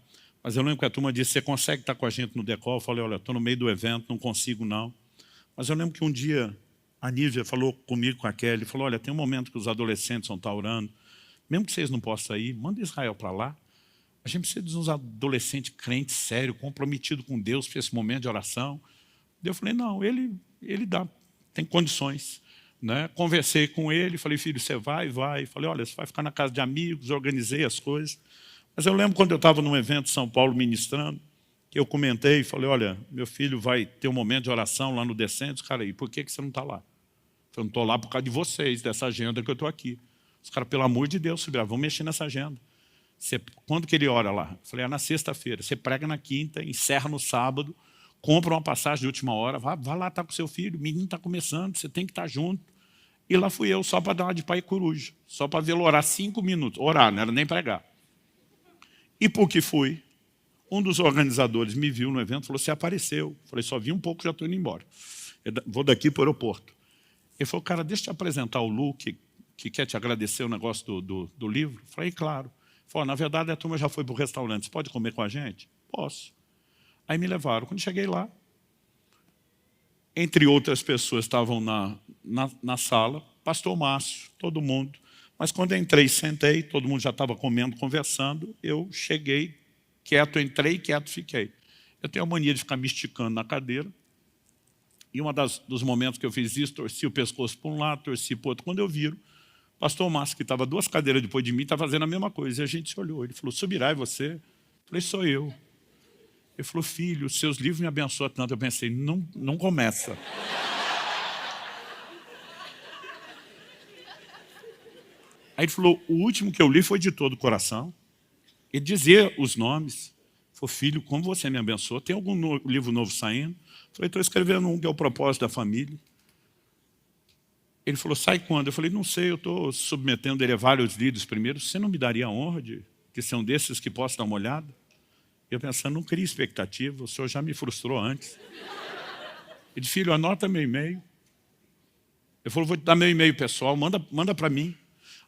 Mas eu lembro que a turma disse, você consegue estar com a gente no decol? Eu falei, olha, estou no meio do evento, não consigo não. Mas eu lembro que um dia a Nívia falou comigo, com a Kelly, falou, olha, tem um momento que os adolescentes vão estar orando, mesmo que vocês não possam ir, manda Israel para lá. A gente precisa de uns adolescentes crentes, sérios, comprometidos com Deus para esse momento de oração. Eu falei, não, ele dá, tem condições. Né? Conversei com ele, falei, filho, você vai? Falei, olha, você vai ficar na casa de amigos, organizei as coisas. Mas eu lembro quando eu estava num evento em São Paulo ministrando, que eu comentei e falei, olha, meu filho vai ter um momento de oração lá no Descentes. Cara, e por que você não está lá? Eu não estou lá por causa de vocês, dessa agenda que eu estou aqui. Os caras, pelo amor de Deus, vão mexer nessa agenda. Quando que ele ora lá? Eu falei, na sexta-feira. Você prega na quinta, encerra no sábado, compra uma passagem de última hora, vai lá estar com seu filho, o menino está começando, você tem que estar junto. E lá fui eu, só para dar uma de pai coruja, só para vê-lo orar 5 minutos. Orar, não era nem pregar. E por que fui? Um dos organizadores me viu no evento e falou, você apareceu. Eu falei, só vi um pouco, já estou indo embora. Vou daqui para o aeroporto. Ele falou, cara, deixa eu te apresentar o Lu, que quer te agradecer o negócio do livro. Eu falei, claro. Ele falou, na verdade, a turma já foi para o restaurante, você pode comer com a gente? Posso. Aí me levaram. Quando cheguei lá, entre outras pessoas estavam na sala, pastor Márcio, todo mundo. Mas quando entrei, sentei, todo mundo já estava comendo, conversando, eu cheguei, quieto entrei, quieto fiquei. Eu tenho a mania de ficar me esticando na cadeira, e dos momentos que eu fiz isso, torci o pescoço para um lado, torci para o outro. Quando eu viro, o pastor Márcio, que estava 2 cadeiras depois de mim, está fazendo a mesma coisa. E a gente se olhou, ele falou, Subirá, você? Eu falei, sou eu. Ele falou, filho, os seus livros me abençoam tanto. Eu pensei, não começa. Aí ele falou, o último que eu li foi de todo o coração. Ele dizia os nomes. Ele falou, filho, como você me abençoou? Tem algum livro novo saindo? Eu falei, estou escrevendo um que é o propósito da família. Ele falou, sai quando? Eu falei, não sei, eu estou submetendo ele a vários líderes primeiro. Você não me daria a honra de ser um desses que possa dar uma olhada? Eu pensando, não cria expectativa, o senhor já me frustrou antes. Ele disse, filho, anota meu e-mail. Ele falou, vou te dar meu e-mail pessoal, manda para mim.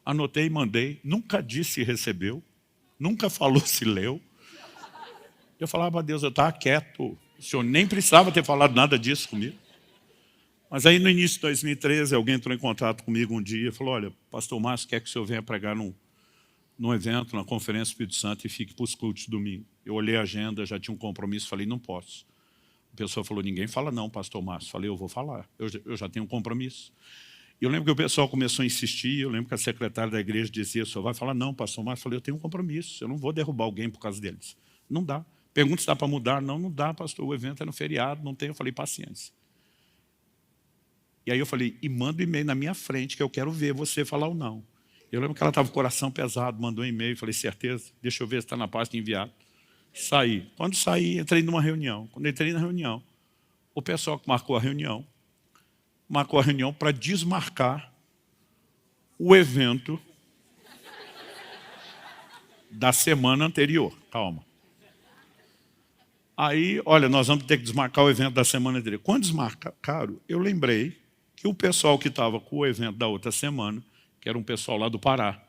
Anotei e mandei, nunca disse se recebeu, nunca falou se leu. Eu falava, Deus, eu estava quieto, o senhor nem precisava ter falado nada disso comigo. Mas aí no início de 2013, alguém entrou em contato comigo um dia e falou, olha, pastor Márcio quer que o senhor venha pregar num evento, na Conferência Espírito Santo, e fique para os cultos de domingo. Eu olhei a agenda, já tinha um compromisso, falei, não posso. A pessoa falou, ninguém fala não, pastor Márcio. Falei, eu vou falar, eu já tenho um compromisso. E eu lembro que o pessoal começou a insistir, eu lembro que a secretária da igreja dizia, o senhor vai falar não, pastor Márcio. Eu falei, eu tenho um compromisso, eu não vou derrubar alguém por causa deles. Não dá. Pergunta se dá para mudar. Não, não dá, pastor, o evento é no feriado, não tem. Eu falei, paciência. E aí eu falei, e manda um e-mail na minha frente, que eu quero ver você falar ou não. Eu lembro que ela estava com o coração pesado, mandou um e-mail, falei, certeza? Deixa eu ver se está na pasta enviado. Saí. Quando saí, entrei numa reunião. Quando entrei na reunião, o pessoal que marcou a reunião para desmarcar o evento da semana anterior. Calma. Aí, olha, nós vamos ter que desmarcar o evento da semana anterior. Quando desmarcaram, eu lembrei que o pessoal que estava com o evento da outra semana, que era um pessoal lá do Pará,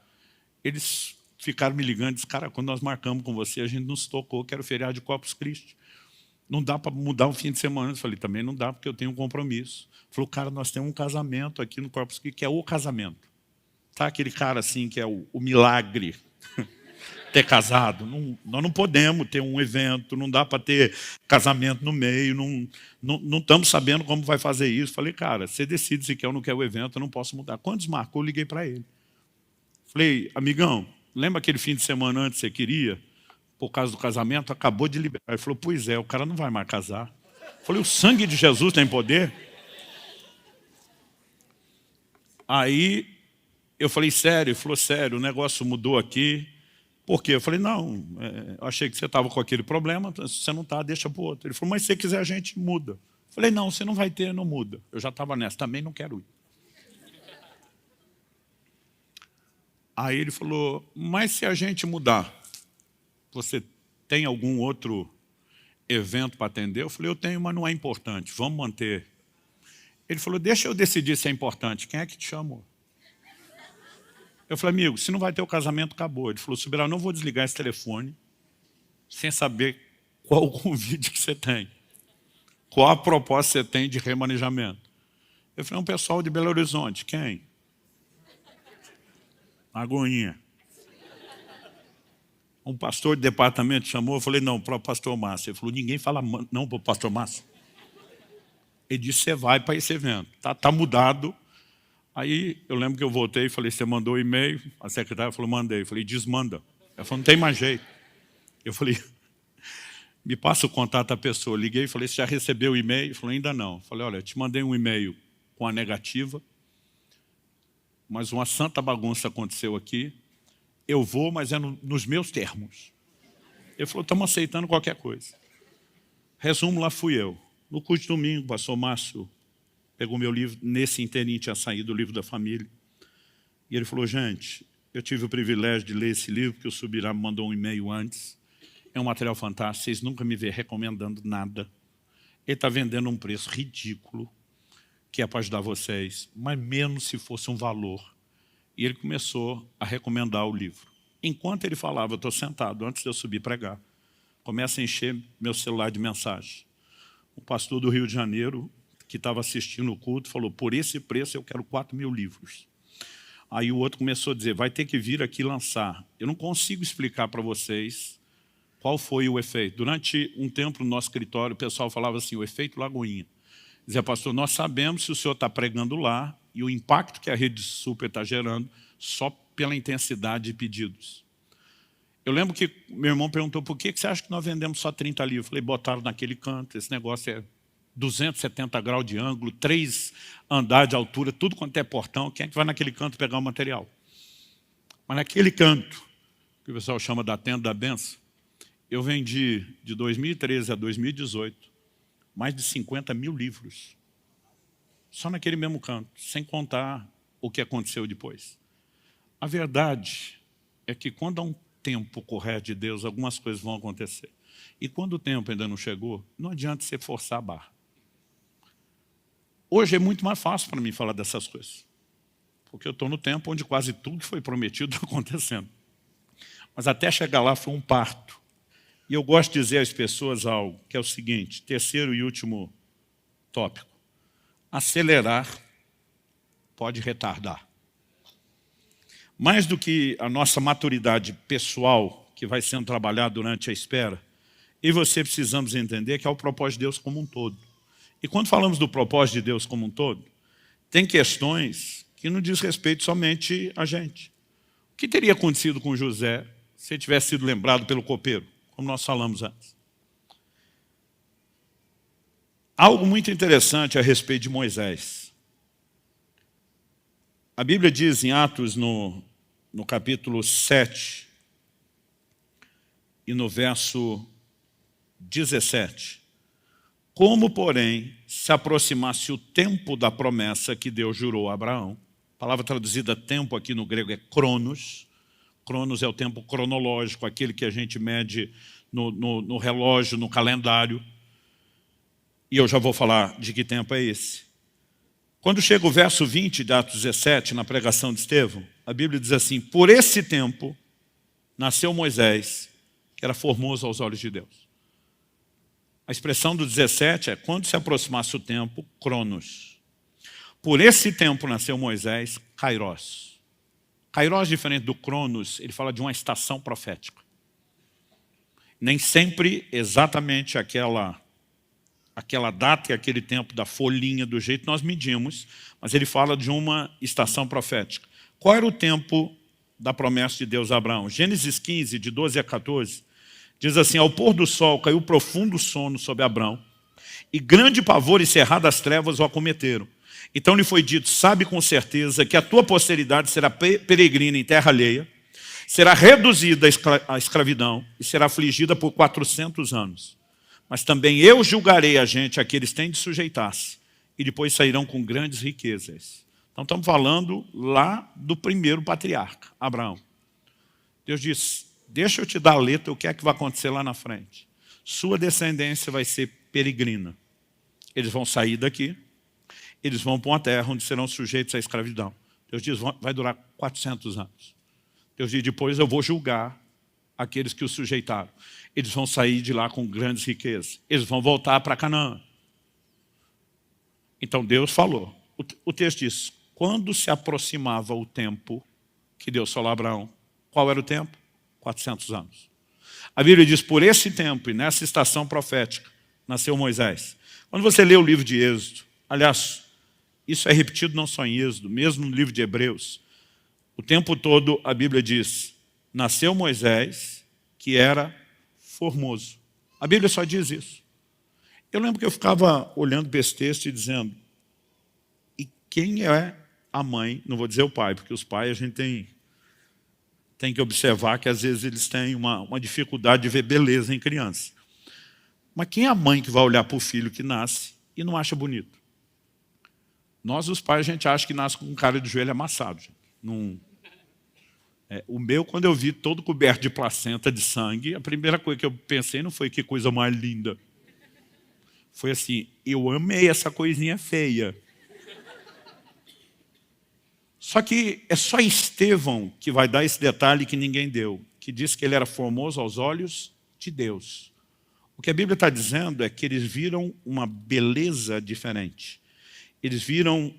eles ficaram me ligando e disseram, cara, quando nós marcamos com você, a gente nos tocou que era o feriado de Corpus Christi. Não dá para mudar um fim de semana. Eu falei, também não dá, porque eu tenho um compromisso. Falou, cara, nós temos um casamento aqui no Corpus Christi, que é o casamento. Tá aquele cara assim, que é o milagre, ter casado. Nós não podemos ter um evento, não dá para ter casamento no meio, não estamos sabendo como vai fazer isso. Falei, cara, você decide se quer ou não quer o evento, eu não posso mudar. Quando desmarcou, eu liguei para ele. Falei, amigão, lembra aquele fim de semana antes que você queria? Por causa do casamento, acabou de liberar. Ele falou, pois é, o cara não vai mais casar. Falei, o sangue de Jesus tem poder? Aí eu falei, sério? Ele falou, sério, o negócio mudou aqui. Por quê? Eu falei, não, eu achei que você estava com aquele problema, se você não está, deixa para o outro. Ele falou, mas se você quiser, a gente muda. Eu falei, não, você não vai ter, não muda. Eu já estava nessa, também não quero ir. Aí ele falou, mas se a gente mudar, você tem algum outro evento para atender? Eu falei, eu tenho, mas não é importante, vamos manter. Ele falou, deixa eu decidir se é importante, quem é que te chamou? Eu falei, amigo, se não vai ter o casamento, acabou. Ele falou, Subirá, eu não vou desligar esse telefone sem saber qual o convite que você tem. Qual a proposta que você tem de remanejamento? Eu falei, um pessoal de Belo Horizonte. Quem? Lagoinha. Um pastor de departamento chamou, eu falei, não, para o pastor Márcio. Ele falou, ninguém fala não para o pastor Márcio. Ele disse, você vai para esse evento. Tá mudado. Aí eu lembro que eu voltei e falei, você mandou o e-mail? A secretária falou, mandei. Eu falei, desmanda. Ela falou, não tem mais jeito. Eu falei, me passa o contato da pessoa. Liguei e falei, você já recebeu o e-mail? Ele falou, ainda não. Eu falei, olha, eu te mandei um e-mail com a negativa, mas uma santa bagunça aconteceu aqui. Eu vou, mas é nos meus termos. Ele falou, estamos aceitando qualquer coisa. Resumo, lá fui eu. No culto de domingo, o pastor Márcio pegou meu livro, nesse inteirinho tinha saído o livro da família. E ele falou, gente, eu tive o privilégio de ler esse livro, que o Subirá me mandou um e-mail antes. É um material fantástico, vocês nunca me vêem recomendando nada. Ele está vendendo um preço ridículo, que é para ajudar vocês, mas menos se fosse um valor. E ele começou a recomendar o livro. Enquanto ele falava, eu estou sentado, antes de eu subir pregar, começa a encher meu celular de mensagem. O pastor do Rio de Janeiro, que estava assistindo o culto, falou, por esse preço eu quero 4.000 livros. Aí o outro começou a dizer, vai ter que vir aqui lançar. Eu não consigo explicar para vocês qual foi o efeito. Durante um tempo no nosso escritório, o pessoal falava assim, o efeito Lagoinha. Dizia, pastor, nós sabemos se o senhor está pregando lá e o impacto que a Rede Super está gerando só pela intensidade de pedidos. Eu lembro que meu irmão perguntou, por que você acha que nós vendemos só 30 livros? Eu falei, botaram naquele canto, esse negócio é 270 graus de ângulo, 3 andares de altura, tudo quanto é portão, quem é que vai naquele canto pegar o material? Mas naquele canto, que o pessoal chama da tenda da benção, eu vendi de 2013 a 2018 mais de 50.000 livros. Só naquele mesmo canto, sem contar o que aconteceu depois. A verdade é que quando há um tempo correto de Deus, algumas coisas vão acontecer. E quando o tempo ainda não chegou, não adianta você forçar a barra. Hoje é muito mais fácil para mim falar dessas coisas. Porque eu estou no tempo onde quase tudo que foi prometido está acontecendo. Mas até chegar lá foi um parto. E eu gosto de dizer às pessoas algo, que é o seguinte, terceiro e último tópico. Acelerar pode retardar. Mais do que a nossa maturidade pessoal, que vai sendo trabalhada durante a espera, eu e você precisamos entender que é o propósito de Deus como um todo. E quando falamos do propósito de Deus como um todo, tem questões que não diz respeito somente a gente. O que teria acontecido com José se ele tivesse sido lembrado pelo copeiro, como nós falamos antes? Algo muito interessante a respeito de Moisés. A Bíblia diz em Atos, no capítulo 7, e no verso 17, como, porém, se aproximasse o tempo da promessa que Deus jurou a Abraão, a palavra traduzida tempo aqui no grego é cronos. Cronos é o tempo cronológico, aquele que a gente mede no relógio, no calendário. E eu já vou falar de que tempo é esse. Quando chega o verso 20 de Atos 17, na pregação de Estevão, a Bíblia diz assim: por esse tempo nasceu Moisés, que era formoso aos olhos de Deus. A expressão do 17 é quando se aproximasse o tempo, cronos. Por esse tempo nasceu Moisés, kairos. Kairos, diferente do cronos, ele fala de uma estação profética. Nem sempre exatamente aquela data e aquele tempo da folhinha do jeito que nós medimos, mas ele fala de uma estação profética. Qual era o tempo da promessa de Deus a Abraão? Gênesis 15, de 12 a 14, diz assim: ao pôr do sol caiu profundo sono sobre Abraão, e grande pavor e cerradas trevas o acometeram. Então lhe foi dito: sabe com certeza que a tua posteridade será peregrina em terra alheia, será reduzida à escravidão e será afligida por 400 anos. Mas também eu julgarei a gente a que eles têm de sujeitar-se, e depois sairão com grandes riquezas. Então estamos falando lá do primeiro patriarca, Abraão. Deus disse: deixa eu te dar a letra, o que é que vai acontecer lá na frente. Sua descendência vai ser peregrina. Eles vão sair daqui, eles vão para uma terra onde serão sujeitos à escravidão. Deus diz: vai durar 400 anos. Deus diz: depois eu vou julgar aqueles que os sujeitaram. Eles vão sair de lá com grandes riquezas. Eles vão voltar para Canaã. Então Deus falou. O texto diz: quando se aproximava o tempo que Deus falou a Abraão, qual era o tempo? 400 anos. A Bíblia diz: por esse tempo e nessa estação profética nasceu Moisés. Quando você lê o livro de Êxodo, aliás, isso é repetido não só em Êxodo, mesmo no livro de Hebreus, o tempo todo a Bíblia diz: nasceu Moisés, que era formoso. A Bíblia só diz isso. Eu lembro que eu ficava olhando para esse texto e dizendo: e quem é a mãe? Não vou dizer o pai, porque os pais a gente tem que observar que às vezes eles têm uma dificuldade de ver beleza em criança. Mas quem é a mãe que vai olhar para o filho que nasce e não acha bonito? Nós, os pais, a gente acha que nasce com um cara de joelho amassado. Não... o meu, quando eu vi todo coberto de placenta, de sangue, a primeira coisa que eu pensei não foi que coisa mais linda. Foi assim: eu amei essa coisinha feia. Só que é só Estevão que vai dar esse detalhe que ninguém deu, que diz que ele era formoso aos olhos de Deus. O que a Bíblia está dizendo é que eles viram uma beleza diferente. Eles viram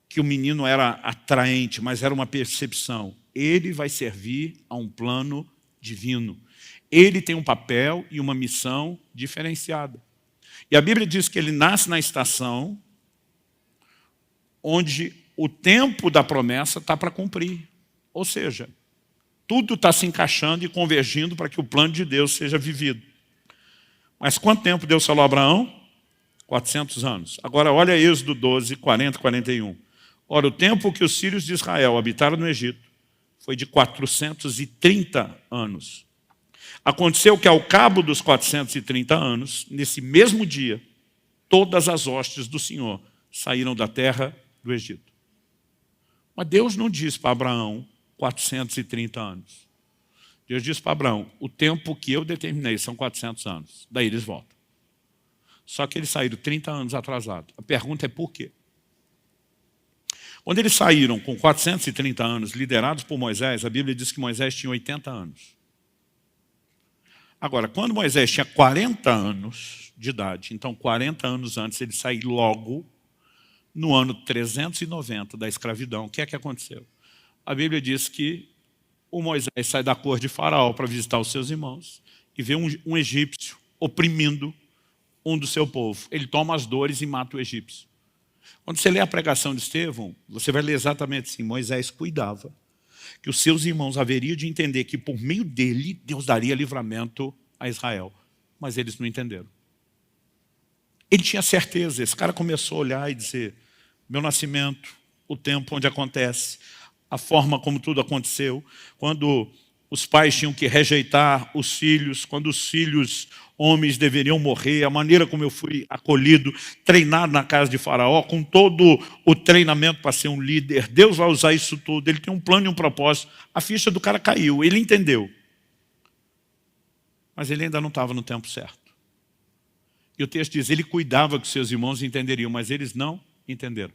que o menino era atraente, mas era uma percepção. Ele vai servir a um plano divino. Ele tem um papel e uma missão diferenciada. E a Bíblia diz que ele nasce na estação onde o tempo da promessa está para cumprir. Ou seja, tudo está se encaixando e convergindo para que o plano de Deus seja vivido. Mas quanto tempo Deus falou a Abraão? 400 anos. Agora olha Êxodo 12, 40 e 41. Ora, o tempo que os filhos de Israel habitaram no Egito foi de 430 anos. Aconteceu que ao cabo dos 430 anos, nesse mesmo dia, todas as hostes do Senhor saíram da terra do Egito. Mas Deus não diz para Abraão 430 anos. Deus diz para Abraão: o tempo que eu determinei são 400 anos. Daí eles voltam. Só que eles saíram 30 anos atrasados. A pergunta é por quê? Quando eles saíram com 430 anos, liderados por Moisés, a Bíblia diz que Moisés tinha 80 anos. Agora, quando Moisés tinha 40 anos de idade, então 40 anos antes ele saiu logo, no ano 390 da escravidão, o que é que aconteceu? A Bíblia diz que o Moisés sai da corte de Faraó para visitar os seus irmãos e vê um egípcio oprimindo um do seu povo. Ele toma as dores e mata o egípcio. Quando você lê a pregação de Estevão, você vai ler exatamente assim: Moisés cuidava que os seus irmãos haveriam de entender que por meio dele Deus daria livramento a Israel. Mas eles não entenderam. Ele tinha certeza. Esse cara começou a olhar e dizer: meu nascimento, o tempo onde acontece, a forma como tudo aconteceu, quando os pais tinham que rejeitar os filhos, quando os filhos homens deveriam morrer, a maneira como eu fui acolhido, treinado na casa de Faraó, com todo o treinamento para ser um líder. Deus vai usar isso tudo, ele tem um plano e um propósito. A ficha do cara caiu, ele entendeu. Mas ele ainda não estava no tempo certo. E o texto diz, ele cuidava que seus irmãos entenderiam, mas eles não entenderam.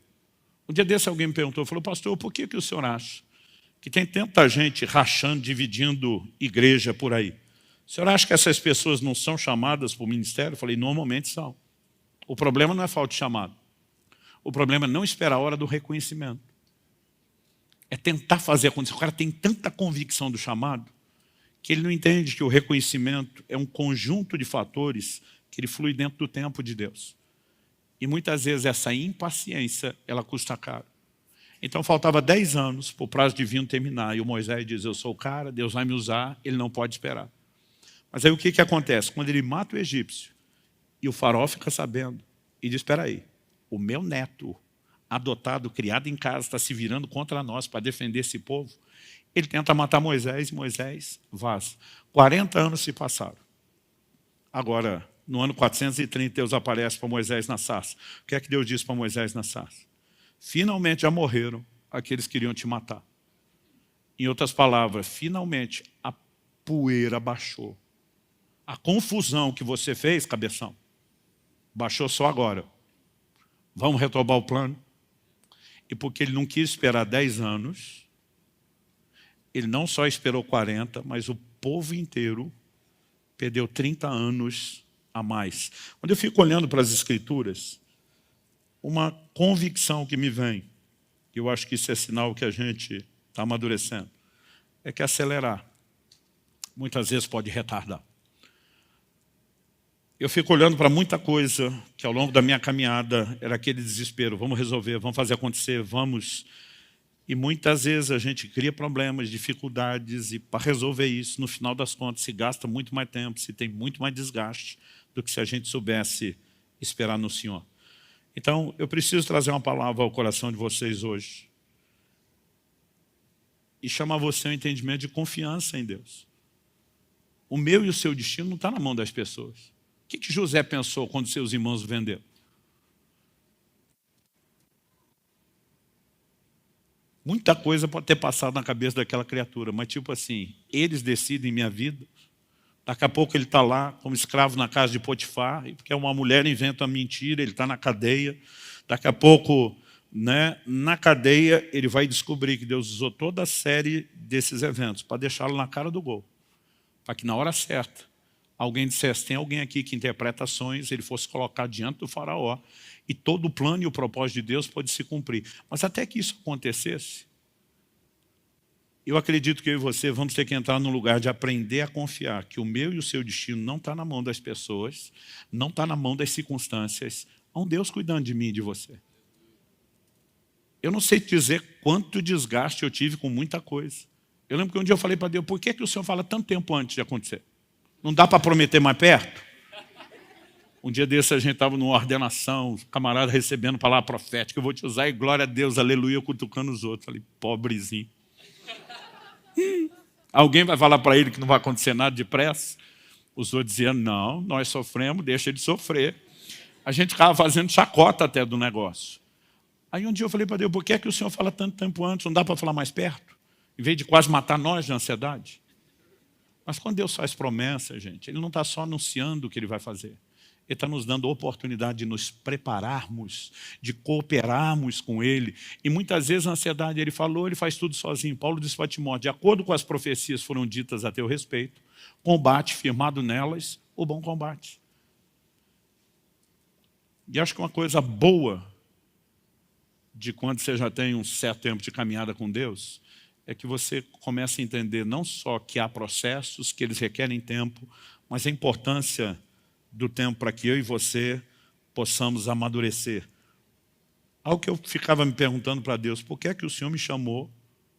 Um dia desse alguém me perguntou, falou: pastor, por que o senhor acha que tem tanta gente rachando, dividindo igreja por aí? O senhor acha que essas pessoas não são chamadas para o ministério? Eu falei: normalmente são. O problema não é falta de chamado. O problema é não esperar a hora do reconhecimento. É tentar fazer acontecer. O cara tem tanta convicção do chamado que ele não entende que o reconhecimento é um conjunto de fatores que ele flui dentro do tempo de Deus. E muitas vezes essa impaciência, ela custa caro. Então faltava 10 anos para o prazo divino terminar. E o Moisés diz: eu sou o cara, Deus vai me usar, ele não pode esperar. Mas aí o que acontece? Quando ele mata o egípcio, e o faraó fica sabendo, e diz: espera aí, o meu neto, adotado, criado em casa, está se virando contra nós para defender esse povo. Ele tenta matar Moisés, e Moisés vaza. 40 anos se passaram. Agora, no ano 430, Deus aparece para Moisés na sarça. O que é que Deus disse para Moisés na sarça? Finalmente já morreram aqueles que queriam te matar. Em outras palavras, finalmente a poeira baixou. A confusão que você fez, cabeção, baixou só agora. Vamos retomar o plano? E porque ele não quis esperar 10 anos, ele não só esperou 40, mas o povo inteiro perdeu 30 anos a mais. Quando eu fico olhando para as Escrituras, uma convicção que me vem, e eu acho que isso é sinal que a gente está amadurecendo, é que acelerar muitas vezes pode retardar. Eu fico olhando para muita coisa que ao longo da minha caminhada era aquele desespero: vamos resolver, vamos fazer acontecer, vamos. E muitas vezes a gente cria problemas, dificuldades, e para resolver isso, no final das contas, se gasta muito mais tempo, se tem muito mais desgaste do que se a gente soubesse esperar no Senhor. Então, eu preciso trazer uma palavra ao coração de vocês hoje e chamar você ao entendimento de confiança em Deus. O meu e o seu destino não está na mão das pessoas. O que José pensou quando seus irmãos o venderam? Muita coisa pode ter passado na cabeça daquela criatura, mas tipo assim, eles decidem minha vida. Daqui a pouco ele está lá como escravo na casa de Potifar, e porque uma mulher inventa uma mentira, ele está na cadeia. Daqui a pouco, né, na cadeia, ele vai descobrir que Deus usou toda a série desses eventos para deixá-lo na cara do gol. Para que na hora certa, alguém dissesse: tem alguém aqui que interpreta sonhos, ele fosse colocado diante do faraó, e todo o plano e o propósito de Deus pode se cumprir. Mas até que isso acontecesse, eu acredito que eu e você vamos ter que entrar num lugar de aprender a confiar que o meu e o seu destino não está na mão das pessoas, não está na mão das circunstâncias. Há um Deus cuidando de mim e de você. Eu não sei te dizer quanto desgaste eu tive com muita coisa. Eu lembro que um dia eu falei para Deus: por que o Senhor fala tanto tempo antes de acontecer? Não dá para prometer mais perto? Um dia desse a gente estava numa ordenação, camarada recebendo palavra profética: eu vou te usar, e glória a Deus, aleluia, cutucando os outros. Falei: pobrezinho. Alguém vai falar para ele que não vai acontecer nada depressa? Os outros dizendo: não, nós sofremos, deixa ele sofrer. A gente ficava fazendo chacota até do negócio. Aí um dia eu falei para Deus: por que é que o Senhor fala tanto tempo antes? Não dá para falar mais perto? Em vez de quase matar nós de ansiedade. Mas quando Deus faz promessa, gente, Ele não está só anunciando o que Ele vai fazer. Ele está nos dando a oportunidade de nos prepararmos, de cooperarmos com Ele. E muitas vezes a ansiedade, Ele falou, Ele faz tudo sozinho. Paulo disse para Timóteo: de acordo com as profecias foram ditas a teu respeito, combate firmado nelas o bom combate. E acho que uma coisa boa de quando você já tem um certo tempo de caminhada com Deus é que você comece a entender não só que há processos, que eles requerem tempo, mas a importância do tempo para que eu e você possamos amadurecer. Algo que eu ficava me perguntando para Deus, por que é que o Senhor me chamou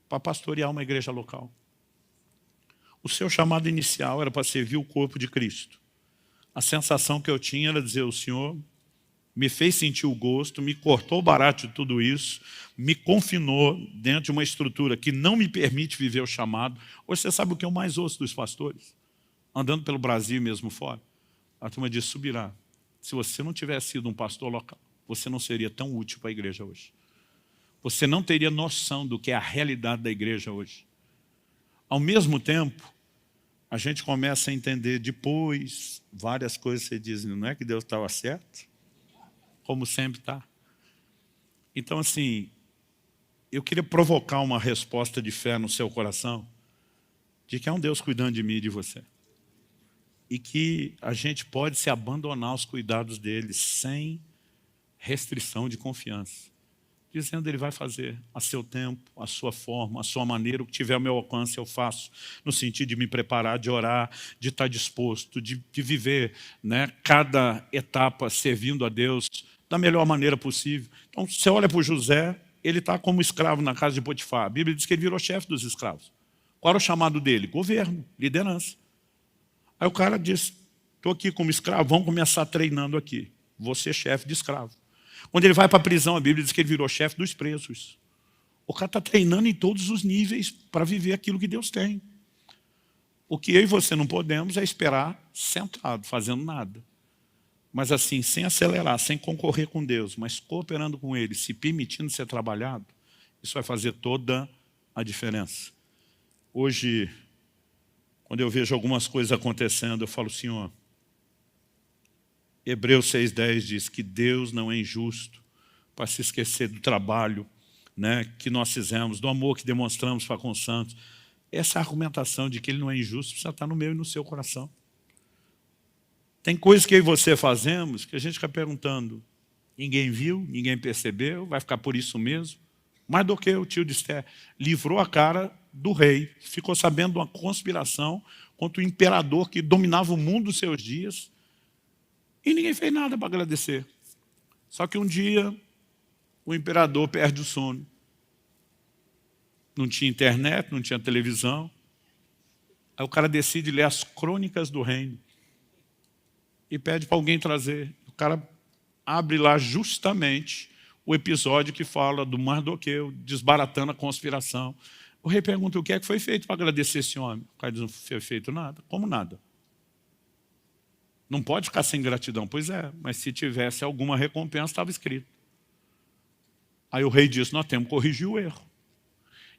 para pastorear uma igreja local? O seu chamado inicial era para servir o corpo de Cristo. A sensação que eu tinha era dizer, o Senhor me fez sentir o gosto, me cortou o barato de tudo isso, me confinou dentro de uma estrutura que não me permite viver o chamado. Hoje você sabe o que eu mais ouço dos pastores? Andando pelo Brasil mesmo fora. A turma diz, Subirá, se você não tivesse sido um pastor local, você não seria tão útil para a igreja hoje. Você não teria noção do que é a realidade da igreja hoje. Ao mesmo tempo, a gente começa a entender depois várias coisas, você diz, não é que Deus estava certo? Como sempre está. Então, assim, eu queria provocar uma resposta de fé no seu coração, de que há um Deus cuidando de mim e de você. E que a gente pode se abandonar aos cuidados dele sem restrição de confiança. Dizendo, ele vai fazer a seu tempo, a sua forma, a sua maneira, o que tiver ao meu alcance eu faço, no sentido de me preparar, de orar, de estar disposto, de viver, né, cada etapa servindo a Deus da melhor maneira possível. Então, você olha para o José, ele está como escravo na casa de Potifar. A Bíblia diz que ele virou chefe dos escravos. Qual era o chamado dele? Governo, liderança. Aí o cara diz, estou aqui como escravo, vamos começar treinando aqui. Vou ser chefe de escravo. Quando ele vai para a prisão, a Bíblia diz que ele virou chefe dos presos. O cara está treinando em todos os níveis para viver aquilo que Deus tem. O que eu e você não podemos é esperar sentado, fazendo nada. Mas assim, sem acelerar, sem concorrer com Deus, mas cooperando com Ele, se permitindo ser trabalhado, isso vai fazer toda a diferença. Hoje, quando eu vejo algumas coisas acontecendo, eu falo, Senhor, Hebreus 6,10 diz que Deus não é injusto para se esquecer do trabalho, né, que nós fizemos, do amor que demonstramos para com os santos. Essa argumentação de que Ele não é injusto precisa estar no meu e no seu coração. Tem coisas que eu e você fazemos que a gente fica perguntando, ninguém viu, ninguém percebeu, vai ficar por isso mesmo. Mais do que o tio de Esther livrou a cara do rei, ficou sabendo de uma conspiração contra o imperador que dominava o mundo dos seus dias, e ninguém fez nada para agradecer. Só que um dia, o imperador perde o sono. Não tinha internet, não tinha televisão. Aí o cara decide ler as crônicas do reino. E pede para alguém trazer. O cara abre lá justamente o episódio que fala do Mardoqueu, desbaratando a conspiração. O rei pergunta, o que é que foi feito para agradecer esse homem? O cara diz, não foi feito nada. Como nada? Não pode ficar sem gratidão. Pois é, mas se tivesse alguma recompensa, estava escrito. Aí o rei diz, nós temos que corrigir o erro.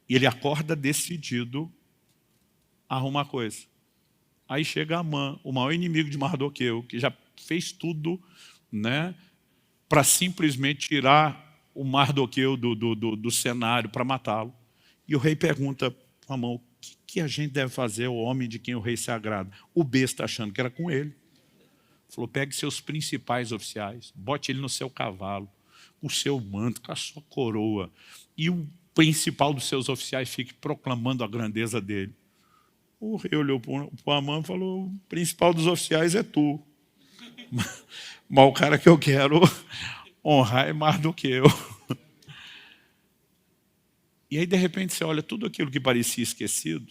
E ele acorda decidido a arrumar coisa. Aí chega Amã, o maior inimigo de Mardoqueu, que já fez tudo, né, para simplesmente tirar o Mardoqueu do cenário, para matá-lo. E o rei pergunta para Amã, o que a gente deve fazer ao homem de quem o rei se agrada? O besta achando que era com ele. Falou, pegue seus principais oficiais, bote ele no seu cavalo, o seu manto, com a sua coroa, e o principal dos seus oficiais fique proclamando a grandeza dele. O rei olhou para o Amã e falou, o principal dos oficiais é tu. Mas o cara que eu quero honrar é mais do que eu. E aí, de repente, você olha tudo aquilo que parecia esquecido,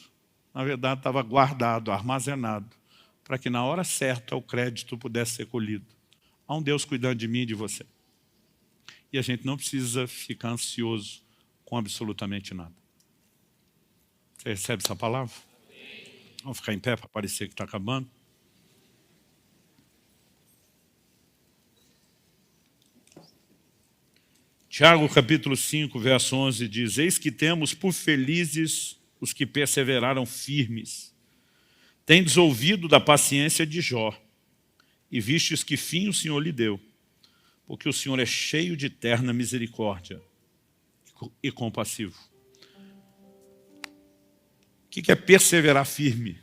na verdade, estava guardado, armazenado, para que na hora certa o crédito pudesse ser colhido. Há um Deus cuidando de mim e de você. E a gente não precisa ficar ansioso com absolutamente nada. Você recebe essa palavra? Vamos ficar em pé para parecer que está acabando. Tiago, capítulo 5, verso 11, diz, eis que temos por felizes os que perseveraram firmes. Tendes ouvido da paciência de Jó, e vistes que fim o Senhor lhe deu, porque o Senhor é cheio de terna misericórdia e compassivo. O que é perseverar firme?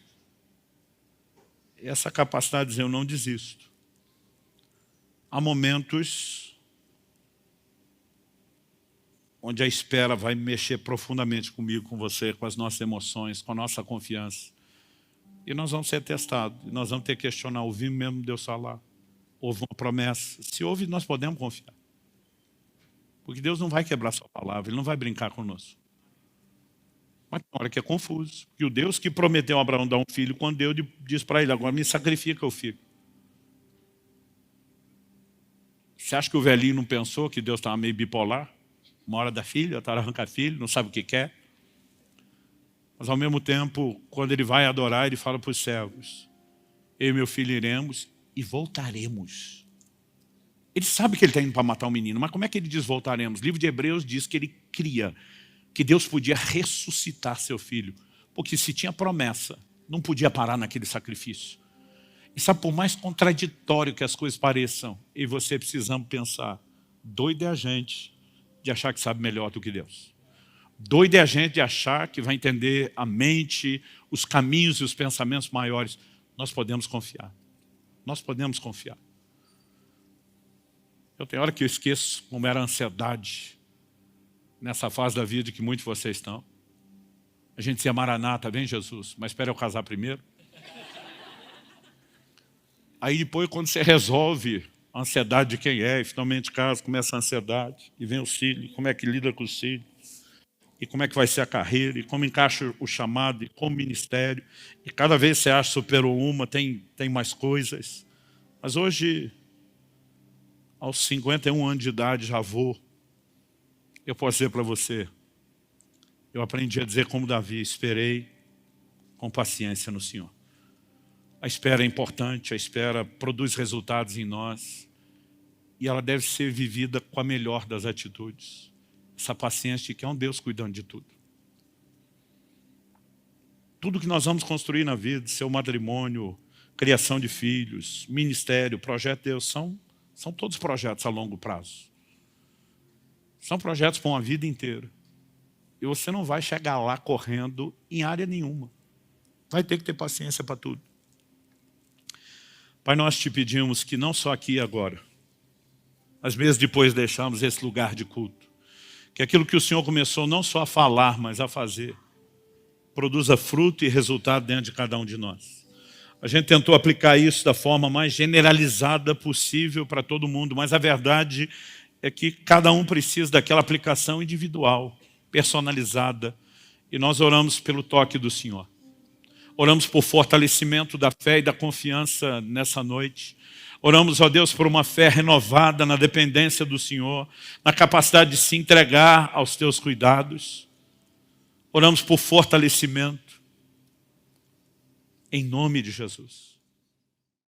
Essa capacidade de dizer, eu não desisto. Há momentos onde a espera vai mexer profundamente comigo, com você, com as nossas emoções, com a nossa confiança. E nós vamos ser testados, e nós vamos ter que questionar, ouvimos mesmo Deus falar? Houve uma promessa. Se houve, nós podemos confiar. Porque Deus não vai quebrar sua palavra, Ele não vai brincar conosco. Mas tem hora que é confuso. Porque o Deus que prometeu a Abraão dar um filho, quando Deus diz para ele, agora me sacrifica o filho. Você acha que o velhinho não pensou que Deus estava meio bipolar? Uma hora da filha, outra hora arranca filho, não sabe o que quer. Mas ao mesmo tempo, quando ele vai adorar, ele fala para os servos, eu e meu filho iremos e voltaremos. Ele sabe que ele está indo para matar o menino, mas como é que ele diz voltaremos? O livro de Hebreus diz que ele cria que Deus podia ressuscitar seu filho, porque se tinha promessa, não podia parar naquele sacrifício. E sabe, por mais contraditório que as coisas pareçam, eu e você precisamos pensar, doido é a gente de achar que sabe melhor do que Deus. Doido é a gente de achar que vai entender a mente, os caminhos e os pensamentos maiores. Nós podemos confiar. Nós podemos confiar. Eu tenho hora que eu esqueço como era a ansiedade nessa fase da vida que muitos de vocês estão. A gente dizia, Maranata, vem Jesus, mas espera eu casar primeiro. Aí depois, quando você resolve a ansiedade de quem é, e finalmente casa, começa a ansiedade, e vem os filhos, como é que lida com os filhos, e como é que vai ser a carreira, e como encaixa o chamado, e como ministério, e cada vez você acha que superou uma, tem mais coisas. Mas hoje, aos 51 anos de idade, já vou. Eu posso dizer para você, eu aprendi a dizer como Davi, esperei com paciência no Senhor. A espera é importante, a espera produz resultados em nós, e ela deve ser vivida com a melhor das atitudes. Essa paciência de que é um Deus cuidando de tudo. Tudo que nós vamos construir na vida, seu matrimônio, criação de filhos, ministério, projeto de Deus, são todos projetos a longo prazo. São projetos para uma vida inteira. E você não vai chegar lá correndo em área nenhuma. Vai ter que ter paciência para tudo. Pai, nós te pedimos que não só aqui e agora, mas mesmo depois deixarmos esse lugar de culto, que aquilo que o Senhor começou não só a falar, mas a fazer, produza fruto e resultado dentro de cada um de nós. A gente tentou aplicar isso da forma mais generalizada possível para todo mundo, mas a verdade é que cada um precisa daquela aplicação individual, personalizada, e nós oramos pelo toque do Senhor. Oramos por fortalecimento da fé e da confiança nessa noite. Oramos, ó Deus, por uma fé renovada na dependência do Senhor, na capacidade de se entregar aos teus cuidados. Oramos por fortalecimento. Em nome de Jesus.